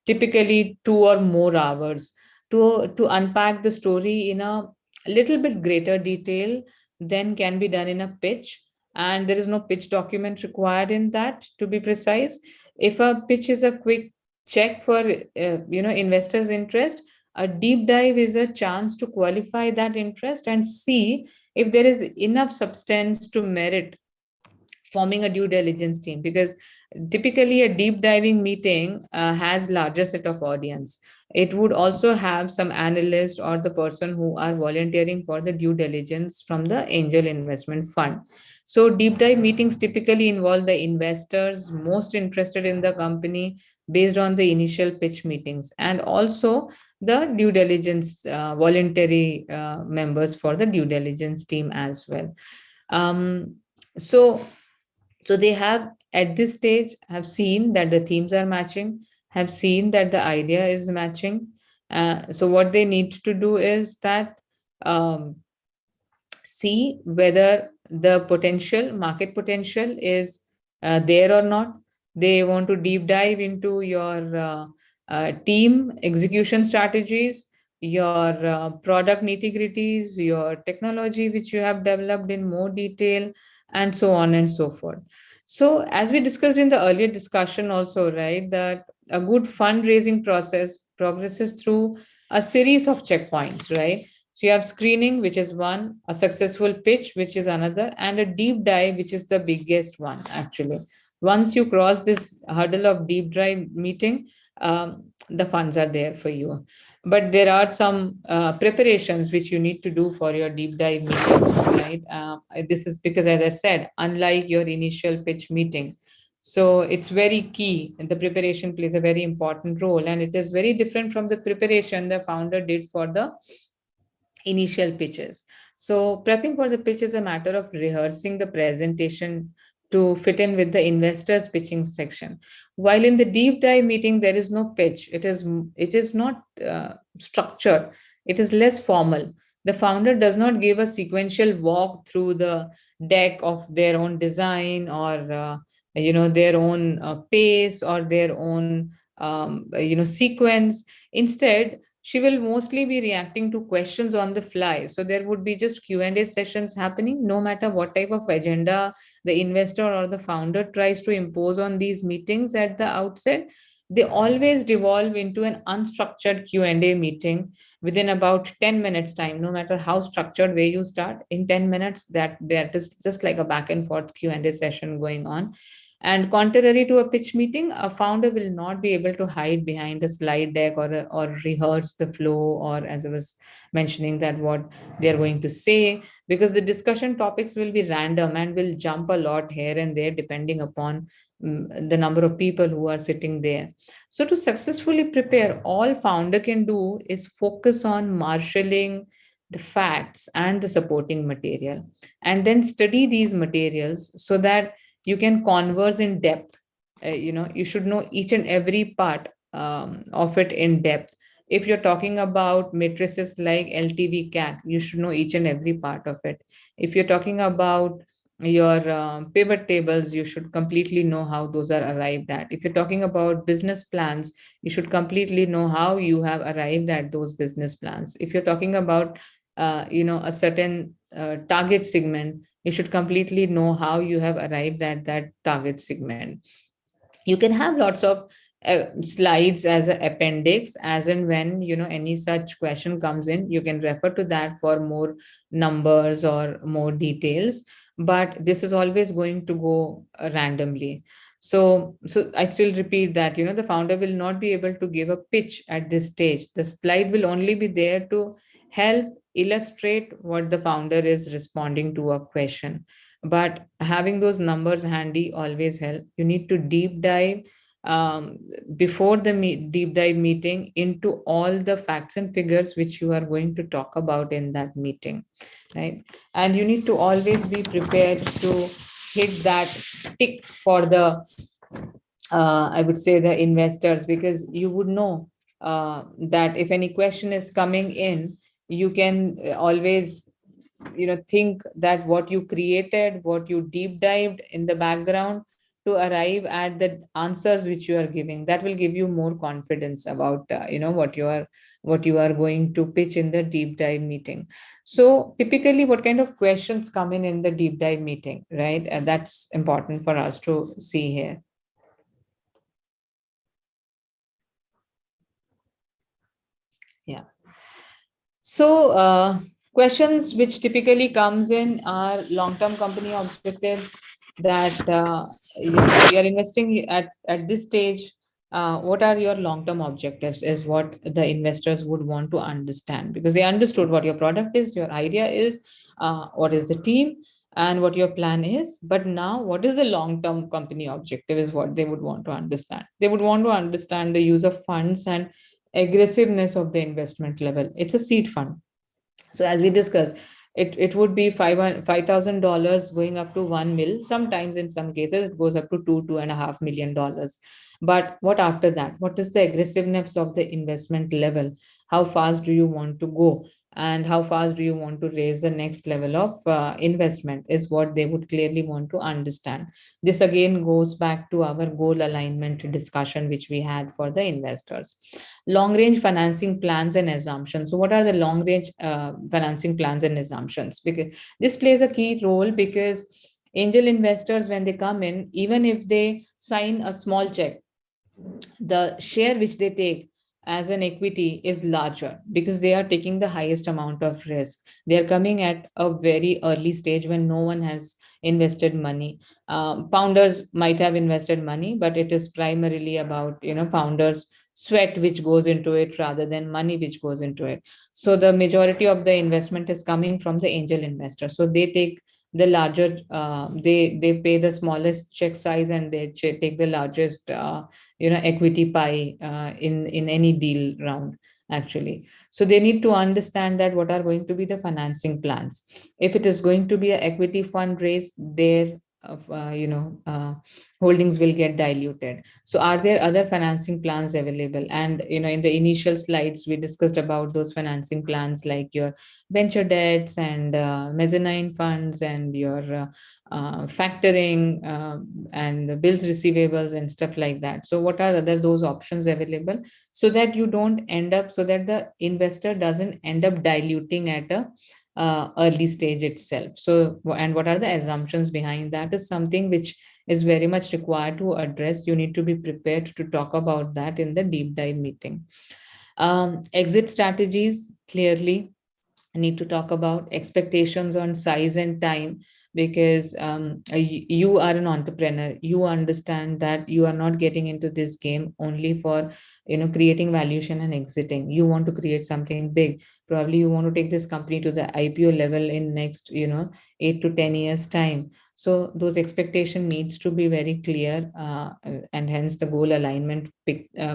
typically 2 or more hours, to unpack the story in a little bit greater detail than can be done in a pitch. And there is no pitch document required in that, to be precise. If a pitch is a quick check for investors' interest, a deep dive is a chance to qualify that interest and see if there is enough substance to merit forming a due diligence team, because typically a deep diving meeting has larger set of audience. It would also have some analyst or the person who are volunteering for the due diligence from the angel investment fund. So deep dive meetings typically involve the investors most interested in the company based on the initial pitch meetings, and also the due diligence voluntary members for the due diligence team as well. um, so so they have at this stage have seen that the themes are matching, have seen that the idea is matching. So what they need to do is that um, see whether the potential market potential is there or not. They want to deep dive into your team execution strategies, your product nitty gritties, your technology which you have developed in more detail, and so on and so forth. So as we discussed in the earlier discussion also, right, that a good fundraising process progresses through a series of checkpoints, right? So you have screening, which is one, a successful pitch, which is another, and a deep dive, which is the biggest one, actually. Once you cross this hurdle of deep dive meeting, the funds are there for you. But there are some preparations which you need to do for your deep dive meeting, right? This is because, as I said, unlike your initial pitch meeting, so it's very key, and the preparation plays a very important role, and it is very different from the preparation the founder did for the initial pitches. So prepping for the pitch is a matter of rehearsing the presentation to fit in with the investors pitching section. While in the deep dive meeting there is no pitch, it is not structured, it is less formal. The founder does not give a sequential walk through the deck of their own design, or their own pace, or their own sequence. Instead, she will mostly be reacting to questions on the fly. So there would be just Q&A sessions happening, no matter what type of agenda the investor or the founder tries to impose on these meetings at the outset. They always devolve into an unstructured Q&A meeting within about 10 minutes time. No matter how structured way you start, in 10 minutes that is just like a back and forth Q&A session going on. And contrary to a pitch meeting, a founder will not be able to hide behind a slide deck, or rehearse the flow, or, as I was mentioning, that what they are going to say, because the discussion topics will be random and will jump a lot here and there depending upon the number of people who are sitting there. So to successfully prepare, all founder can do is focus on marshalling the facts and the supporting material, and then study these materials so that you can converse in depth. You should know each and every part of it in depth. If you're talking about matrices like LTV CAC, you should know each and every part of it. If you're talking about your pivot tables, you should completely know how those are arrived at. If you're talking about business plans, you should completely know how you have arrived at those business plans. If you're talking about a certain target segment, you should completely know how you have arrived at that target segment. You can have lots of slides as an appendix, as and when any such question comes in, you can refer to that for more numbers or more details. But this is always going to go randomly. So I still repeat that the founder will not be able to give a pitch at this stage. The slide will only be there to help illustrate what the founder is responding to a question. But having those numbers handy always help. You need to deep dive before the deep dive meeting into all the facts and figures which you are going to talk about in that meeting, right? And you need to always be prepared to hit that tick for the I would say the investors, because you would know that if any question is coming in, you can always think that what you created, what you deep dived in the background to arrive at the answers which you are giving, that will give you more confidence about what you are going to pitch in the deep dive meeting. So typically, what kind of questions come in the deep dive meeting, right? And that's important for us to see here. Yeah. So questions which typically comes in are long-term company objectives, that you are investing at this stage. What are your long-term objectives is what the investors would want to understand, because they understood what your product is, your idea is, what is the team, and what your plan is. But now, what is the long-term company objective is what they would want to understand. They would want to understand the use of funds and aggressiveness of the investment level. It's a seed fund. So as we discussed, it would be $5,000 going up to 1 mil. Sometimes in some cases it goes up to $2.5 million. But what after that? What is the aggressiveness of the investment level? How fast do you want to go? And how fast do you want to raise the next level of investment is what they would clearly want to understand. This again goes back to our goal alignment discussion, which we had for the investors. Long range financing plans and assumptions. So what are the long range financing plans and assumptions? Because this plays a key role, because angel investors, when they come in, even if they sign a small check, the share which they take as an equity is larger because they are taking the highest amount of risk. They are coming at a very early stage when no one has invested money. Founders might have invested money, but it is primarily about, founders sweat which goes into it rather than money which goes into it. So the majority of the investment is coming from the angel investor. So they take the larger, they pay the smallest check size, and they take the largest equity pie in any deal round, actually. So they need to understand that what are going to be the financing plans. If it is going to be an equity fundraise, their holdings will get diluted. So are there other financing plans available? And in the initial slides we discussed about those financing plans, like your venture debts and mezzanine funds and your factoring and bills receivables and stuff like that. So what are other those options available, so that you don't end up, so that the investor doesn't end up diluting at a early stage itself. So, and what are the assumptions behind that is something which is very much required to address. You need to be prepared to talk about that in the deep dive meeting. Exit strategies, clearly need to talk about expectations on size and time, because you are an entrepreneur. You understand that you are not getting into this game only for creating valuation and exiting. You want to create something big. Probably you want to take this company to the IPO level in next 8 to 10 years time. So those expectation needs to be very clear, and hence the goal alignment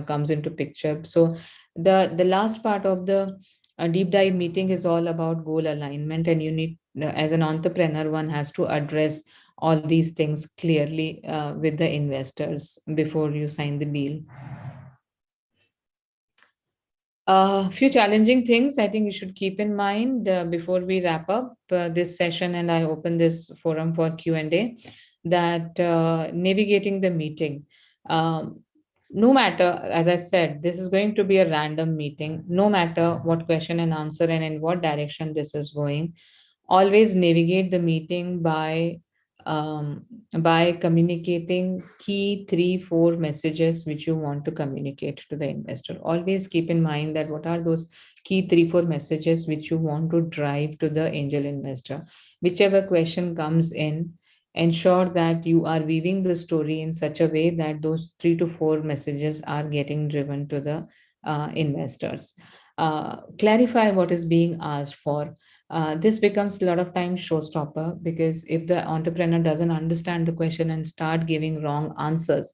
comes into picture. So the last part of the a deep dive meeting is all about goal alignment, and you need, as an entrepreneur, one has to address all these things clearly with the investors before you sign the deal. A few challenging things I think you should keep in mind before we wrap up this session and I open this forum for Q&A, that navigating the meeting. No matter, as I said, this is going to be a random meeting. No matter what question and answer and in what direction this is going, always navigate the meeting by communicating key 3 4 messages which you want to communicate to the investor. Always keep in mind that what are those key 3 4 messages which you want to drive to the angel investor. Whichever question comes in, ensure that you are weaving the story in such a way that those 3 to 4 messages are getting driven to the investors. Clarify what is being asked for. This becomes a lot of times showstopper, because if the entrepreneur doesn't understand the question and start giving wrong answers,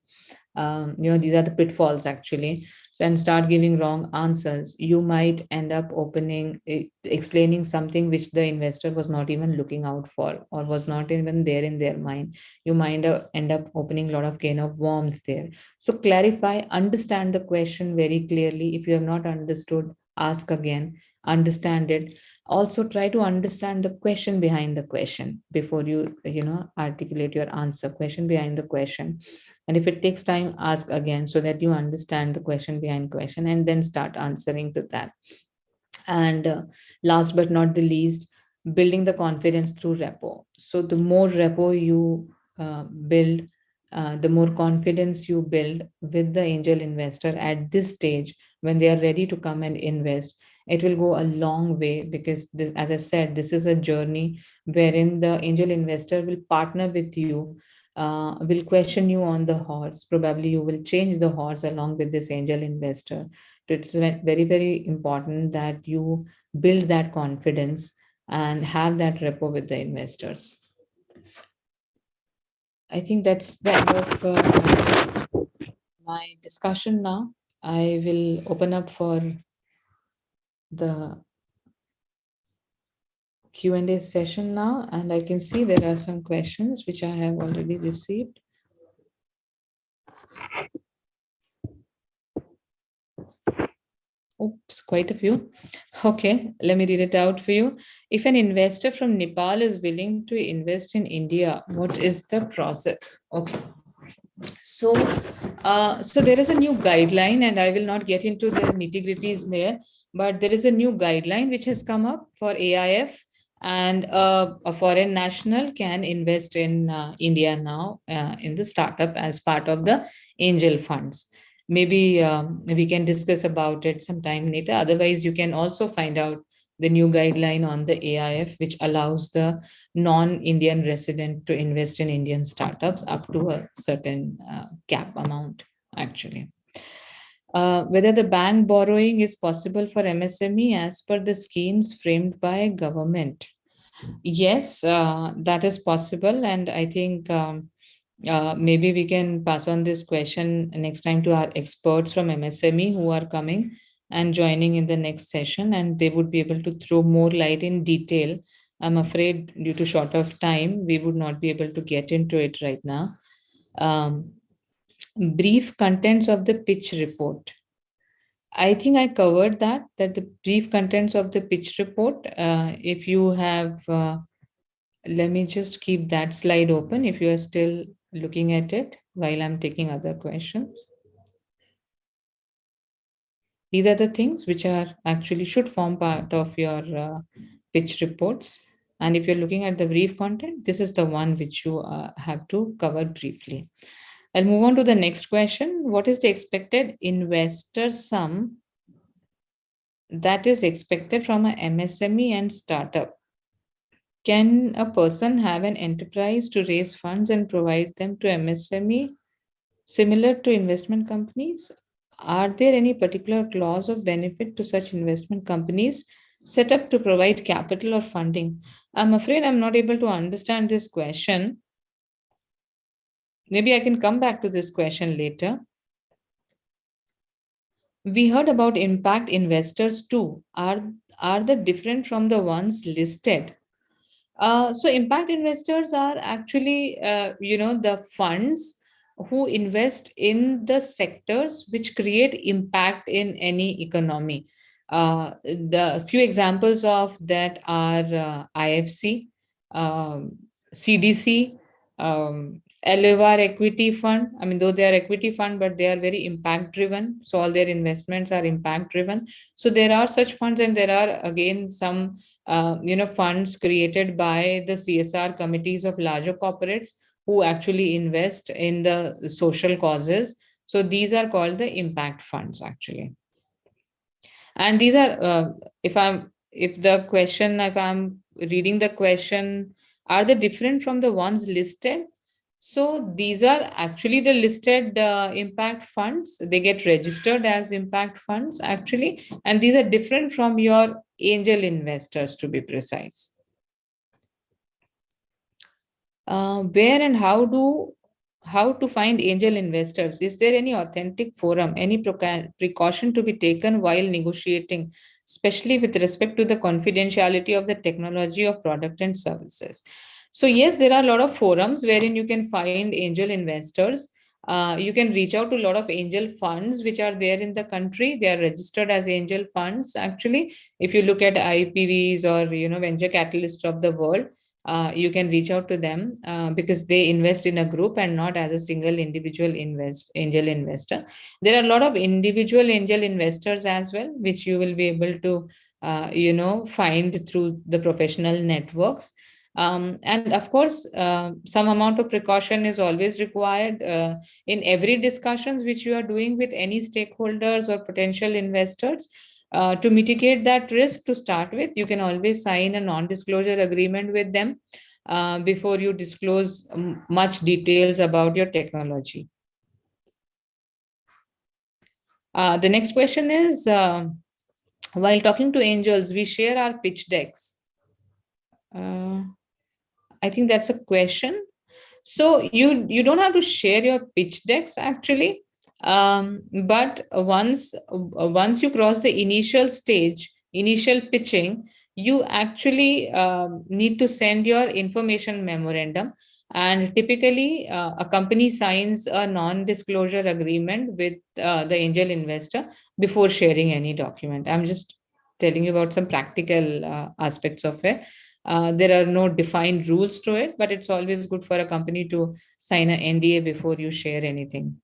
these are the pitfalls actually, and start giving wrong answers, you might end up explaining something which the investor was not even looking out for or was not even there in their mind. You might end up opening a lot of can of worms there. So clarify, understand the question very clearly. If you have not understood, ask again, understand it. Also try to understand the question behind the question before you articulate your answer. Question behind the question, and if it takes time, ask again, so that you understand the question behind question and then start answering to that. And last but not the least, building the confidence through repo. So the more repo you build, the more confidence you build with the angel investor at this stage, when they are ready to come and invest, it will go a long way. Because this, as I said, this is a journey wherein the angel investor will partner with you, will question you on the horse. Probably you will change the horse along with this angel investor. So it's very, very important that you build that confidence and have that rapport with the investors. I think that's the end of my discussion now. I will open up for the Q&A session now, and I can see there are some questions which I have already received. Oops, quite a few. Okay, let me read it out for you. If an investor from Nepal is willing to invest in India, what is the process? Okay. So, so there is a new guideline, and I will not get into the nitty-gritties there, but there is a new guideline which has come up for AIF, and a foreign national can invest in India now in the startup as part of the angel funds. maybe we can discuss about it sometime later. Otherwise, you can also find out the new guideline on the AIF, which allows the non-Indian resident to invest in Indian startups up to a certain cap amount, actually. Whether the bank borrowing is possible for MSME as per the schemes framed by government. Yes, that is possible. And I think maybe we can pass on this question next time to our experts from MSME who are coming and joining in the next session, and they would be able to throw more light in detail. I'm afraid due to short of time, we would not be able to get into it right now. Brief contents of the pitch report. I think I covered that the brief contents of the pitch report, if you have, let me just keep that slide open if you are still looking at it while I'm taking other questions. These are the things which are actually should form part of your pitch reports. And if you're looking at the brief content, this is the one which you have to cover briefly. I'll move on to the next question. What is the expected investor sum that is expected from a MSME and startup? Can a person have an enterprise to raise funds and provide them to MSME similar to investment companies? Are there any particular clause of benefit to such investment companies set up to provide capital or funding? I'm afraid I'm not able to understand this question. Maybe I can come back to this question later. We heard about impact investors too. Are they different from the ones listed? So impact investors are actually, the funds who invest in the sectors which create impact in any economy. The few examples of that are IFC, CDC, Elevar Equity Fund. I mean, though they are equity fund, but they are very impact driven. So all their investments are impact driven. So there are such funds, and there are again some funds created by the CSR committees of larger corporates who actually invest in the social causes. So these are called the impact funds actually. And these are, if I'm reading the question, are they different from the ones listed? So these are actually the listed impact funds. They get registered as impact funds actually, and these are different from your angel investors, to be precise. Where and how to find angel investors? Is there any authentic forum, any precaution to be taken while negotiating, especially with respect to the confidentiality of the technology of product and services? So yes, there are a lot of forums wherein you can find angel investors. You can reach out to a lot of angel funds which are there in the country. They are registered as angel funds actually. If you look at IPVs or venture capitalists of the world, you can reach out to them because they invest in a group and not as a single individual angel investor. There are a lot of individual angel investors as well, which you will be able to find through the professional networks. And of course, some amount of precaution is always required in every discussions which you are doing with any stakeholders or potential investors. To mitigate that risk to start with, you can always sign a non-disclosure agreement with them before you disclose much details about your technology. The next question is, while talking to angels, we share our pitch decks. I think that's a question. So you don't have to share your pitch decks actually. But once you cross the initial stage, initial pitching, you actually need to send your information memorandum. And typically, a company signs a non-disclosure agreement with the angel investor before sharing any document. I'm just telling you about some practical aspects of it. There are no defined rules to it, but it's always good for a company to sign an NDA before you share anything.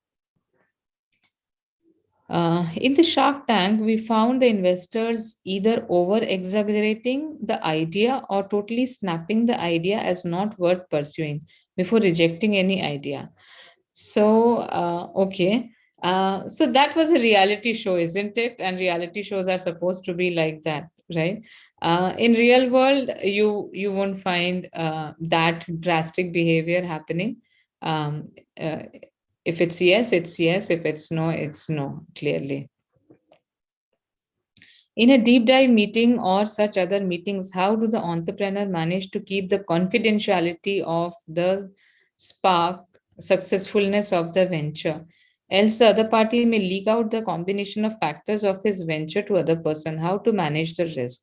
In the Shark Tank, we found the investors either over-exaggerating the idea or totally snapping the idea as not worth pursuing before rejecting any idea. So, okay. So that was a reality show, isn't it? And reality shows are supposed to be like that, right? In real world, you won't find that drastic behavior happening. Um, uh, if it's yes, it's yes. If it's no, it's no, clearly. In a deep dive meeting or such other meetings, how do the entrepreneur manage to keep the confidentiality of the spark successfulness of the venture? Else, the other party may leak out the combination of factors of his venture to other person. How to manage the risk?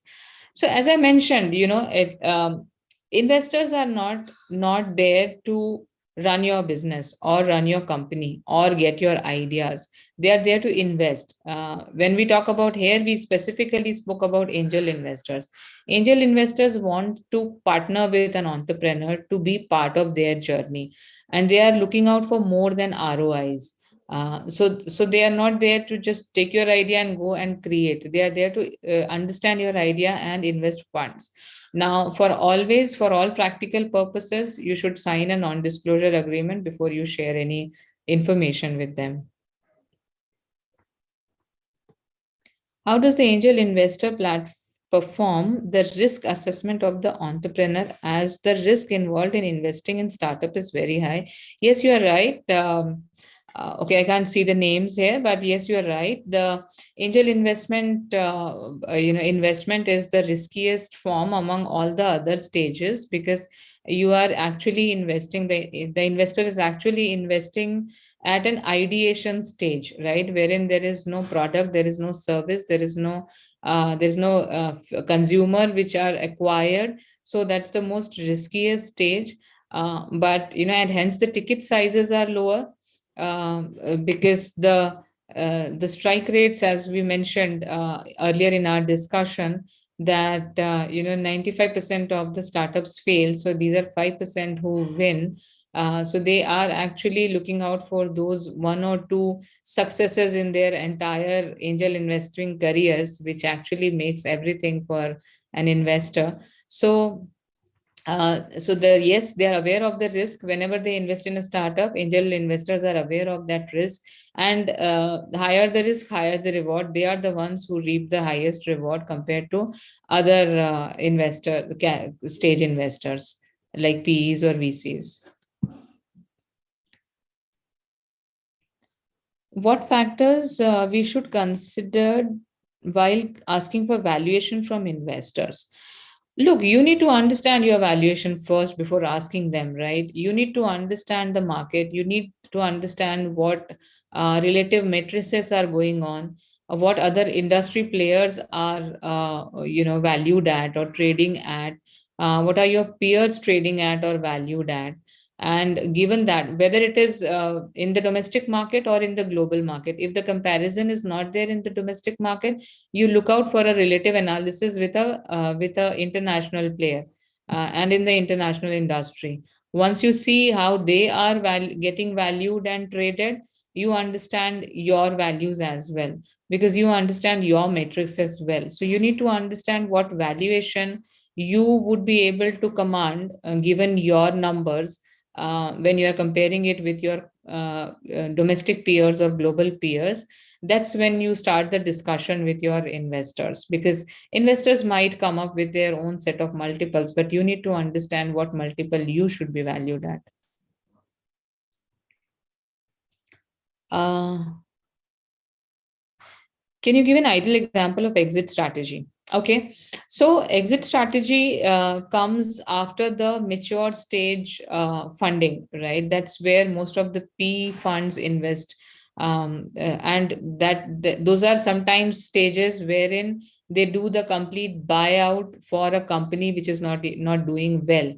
So, as I mentioned, investors are not there to run your business or run your company or get your ideas. They are there to invest. When we talk about here, we specifically spoke about angel investors. Angel investors want to partner with an entrepreneur to be part of their journey, and they are looking out for more than ROIs. So they are not there to just take your idea and go and create. They are there to understand your idea and invest funds. Now, for all practical purposes, you should sign a non-disclosure agreement before you share any information with them. How does the angel investor perform the risk assessment of the entrepreneur, as the risk involved in investing in startup is very high? Yes, you are right. Okay, I can't see the names here, but yes, you are right. The angel investment is the riskiest form among all the other stages, because you are actually investing, the investor is actually investing at an ideation stage, right, wherein there is no product, there is no service, there is no consumer which are acquired. So that's the most riskiest stage. But and hence the ticket sizes are lower, because the strike rates, as we mentioned earlier in our discussion, that 95% of the startups fail, so these are 5% who win. So they are actually looking out for those one or two successes in their entire angel investing careers, which actually makes everything for an investor. So yes, they are aware of the risk. Whenever they invest in a startup, angel investors are aware of that risk, and higher the risk, higher the reward. They are the ones who reap the highest reward compared to other stage investors like PEs or VCs. What factors we should consider while asking for valuation from investors? Look, you need to understand your valuation first before asking them, right? You need to understand the market. You need to understand what relative matrices are going on, what other industry players are, valued at or trading at. What are your peers trading at or valued at? And given that, whether it is in the domestic market or in the global market, if the comparison is not there in the domestic market, you look out for a relative analysis with a international player and in the international industry. Once you see how they are getting valued and traded, you understand your values as well, because you understand your matrix as well. So you need to understand what valuation you would be able to command given your numbers when you are comparing it with your domestic peers or global peers. That's when you start the discussion with your investors, because investors might come up with their own set of multiples, but you need to understand what multiple you should be valued at. uh, can you give an ideal example of exit strategy? Okay, so exit strategy comes after the mature stage funding, right? That's where most of the P funds invest. And those are sometimes stages wherein they do the complete buyout for a company which is not doing well,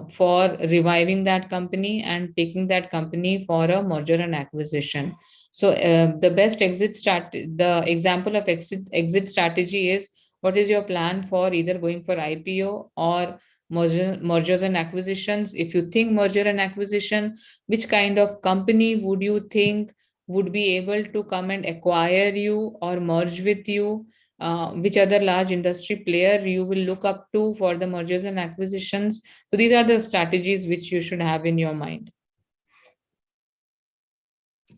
for reviving that company and taking that company for a merger and acquisition. So the best the example of exit strategy is, what is your plan for either going for IPO or mergers and acquisitions? If you think merger and acquisition, which kind of company would you think would be able to come and acquire you or merge with you? Which other large industry player you will look up to for the mergers and acquisitions? So these are the strategies which you should have in your mind.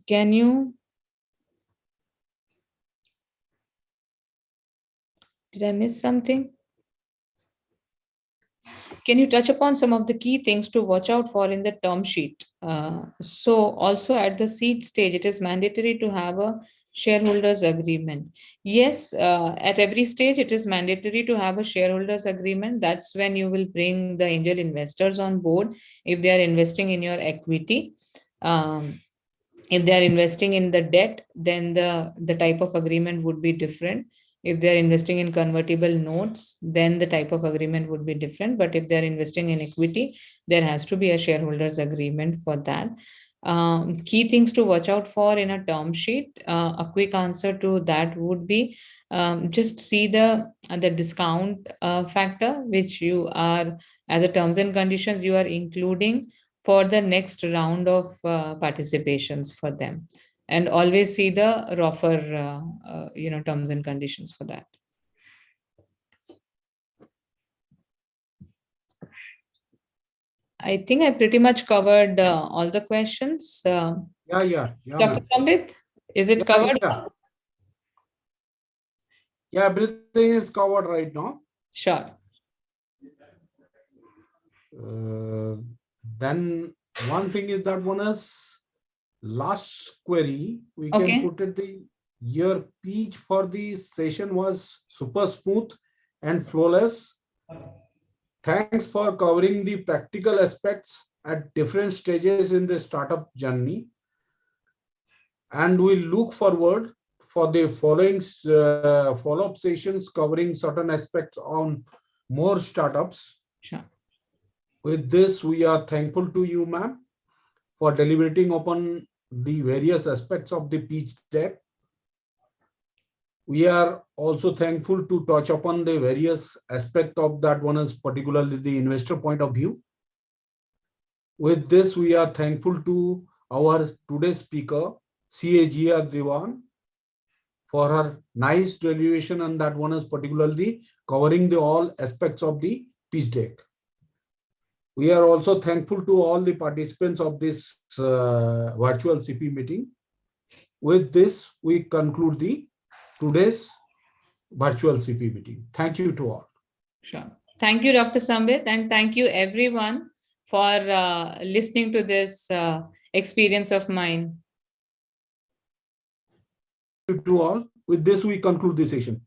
Can you? Did I miss something? Can you touch upon some of the key things to watch out for in the term sheet? So also at the seed stage, it is mandatory to have a shareholders agreement. Yes, at every stage, it is mandatory to have a shareholders agreement. That's when you will bring the angel investors on board if they are investing in your equity. If they are investing in the debt, then the type of agreement would be different. If they are investing in convertible notes, then the type of agreement would be different. But if they are investing in equity, there has to be a shareholders agreement for that. Key things to watch out for in a term sheet. A quick answer to that would be just see the discount factor which you are, as a terms and conditions, you are including for the next round of participations for them, and always see the ROFR terms and conditions for that. I think I pretty much covered all the questions. Yeah, Dr. ma'am. Sambit, is it covered? Yeah, everything is covered right now. Sure. Then one thing is that one is last query. We can Okay. put it the your pitch for the session was super smooth and flawless. Thanks for covering the practical aspects at different stages in the startup journey. And we look forward for the following follow-up sessions covering certain aspects on more startups. Sure. With this, we are thankful to you, ma'am, for deliberating upon the various aspects of the pitch deck. We are also thankful to touch upon the various aspects of that one is particularly the investor point of view. With this, we are thankful to our today's speaker, CA Dewan, for her nice deliberation, and that one is particularly covering the all aspects of the pitch deck. We are also thankful to all the participants of this virtual CPE meeting. With this, we conclude the today's virtual CPE meeting. Thank you to all. Sure. Thank you, Dr. Sambit, and thank you everyone for listening to this experience of mine. Thank you to all. With this, we conclude the session.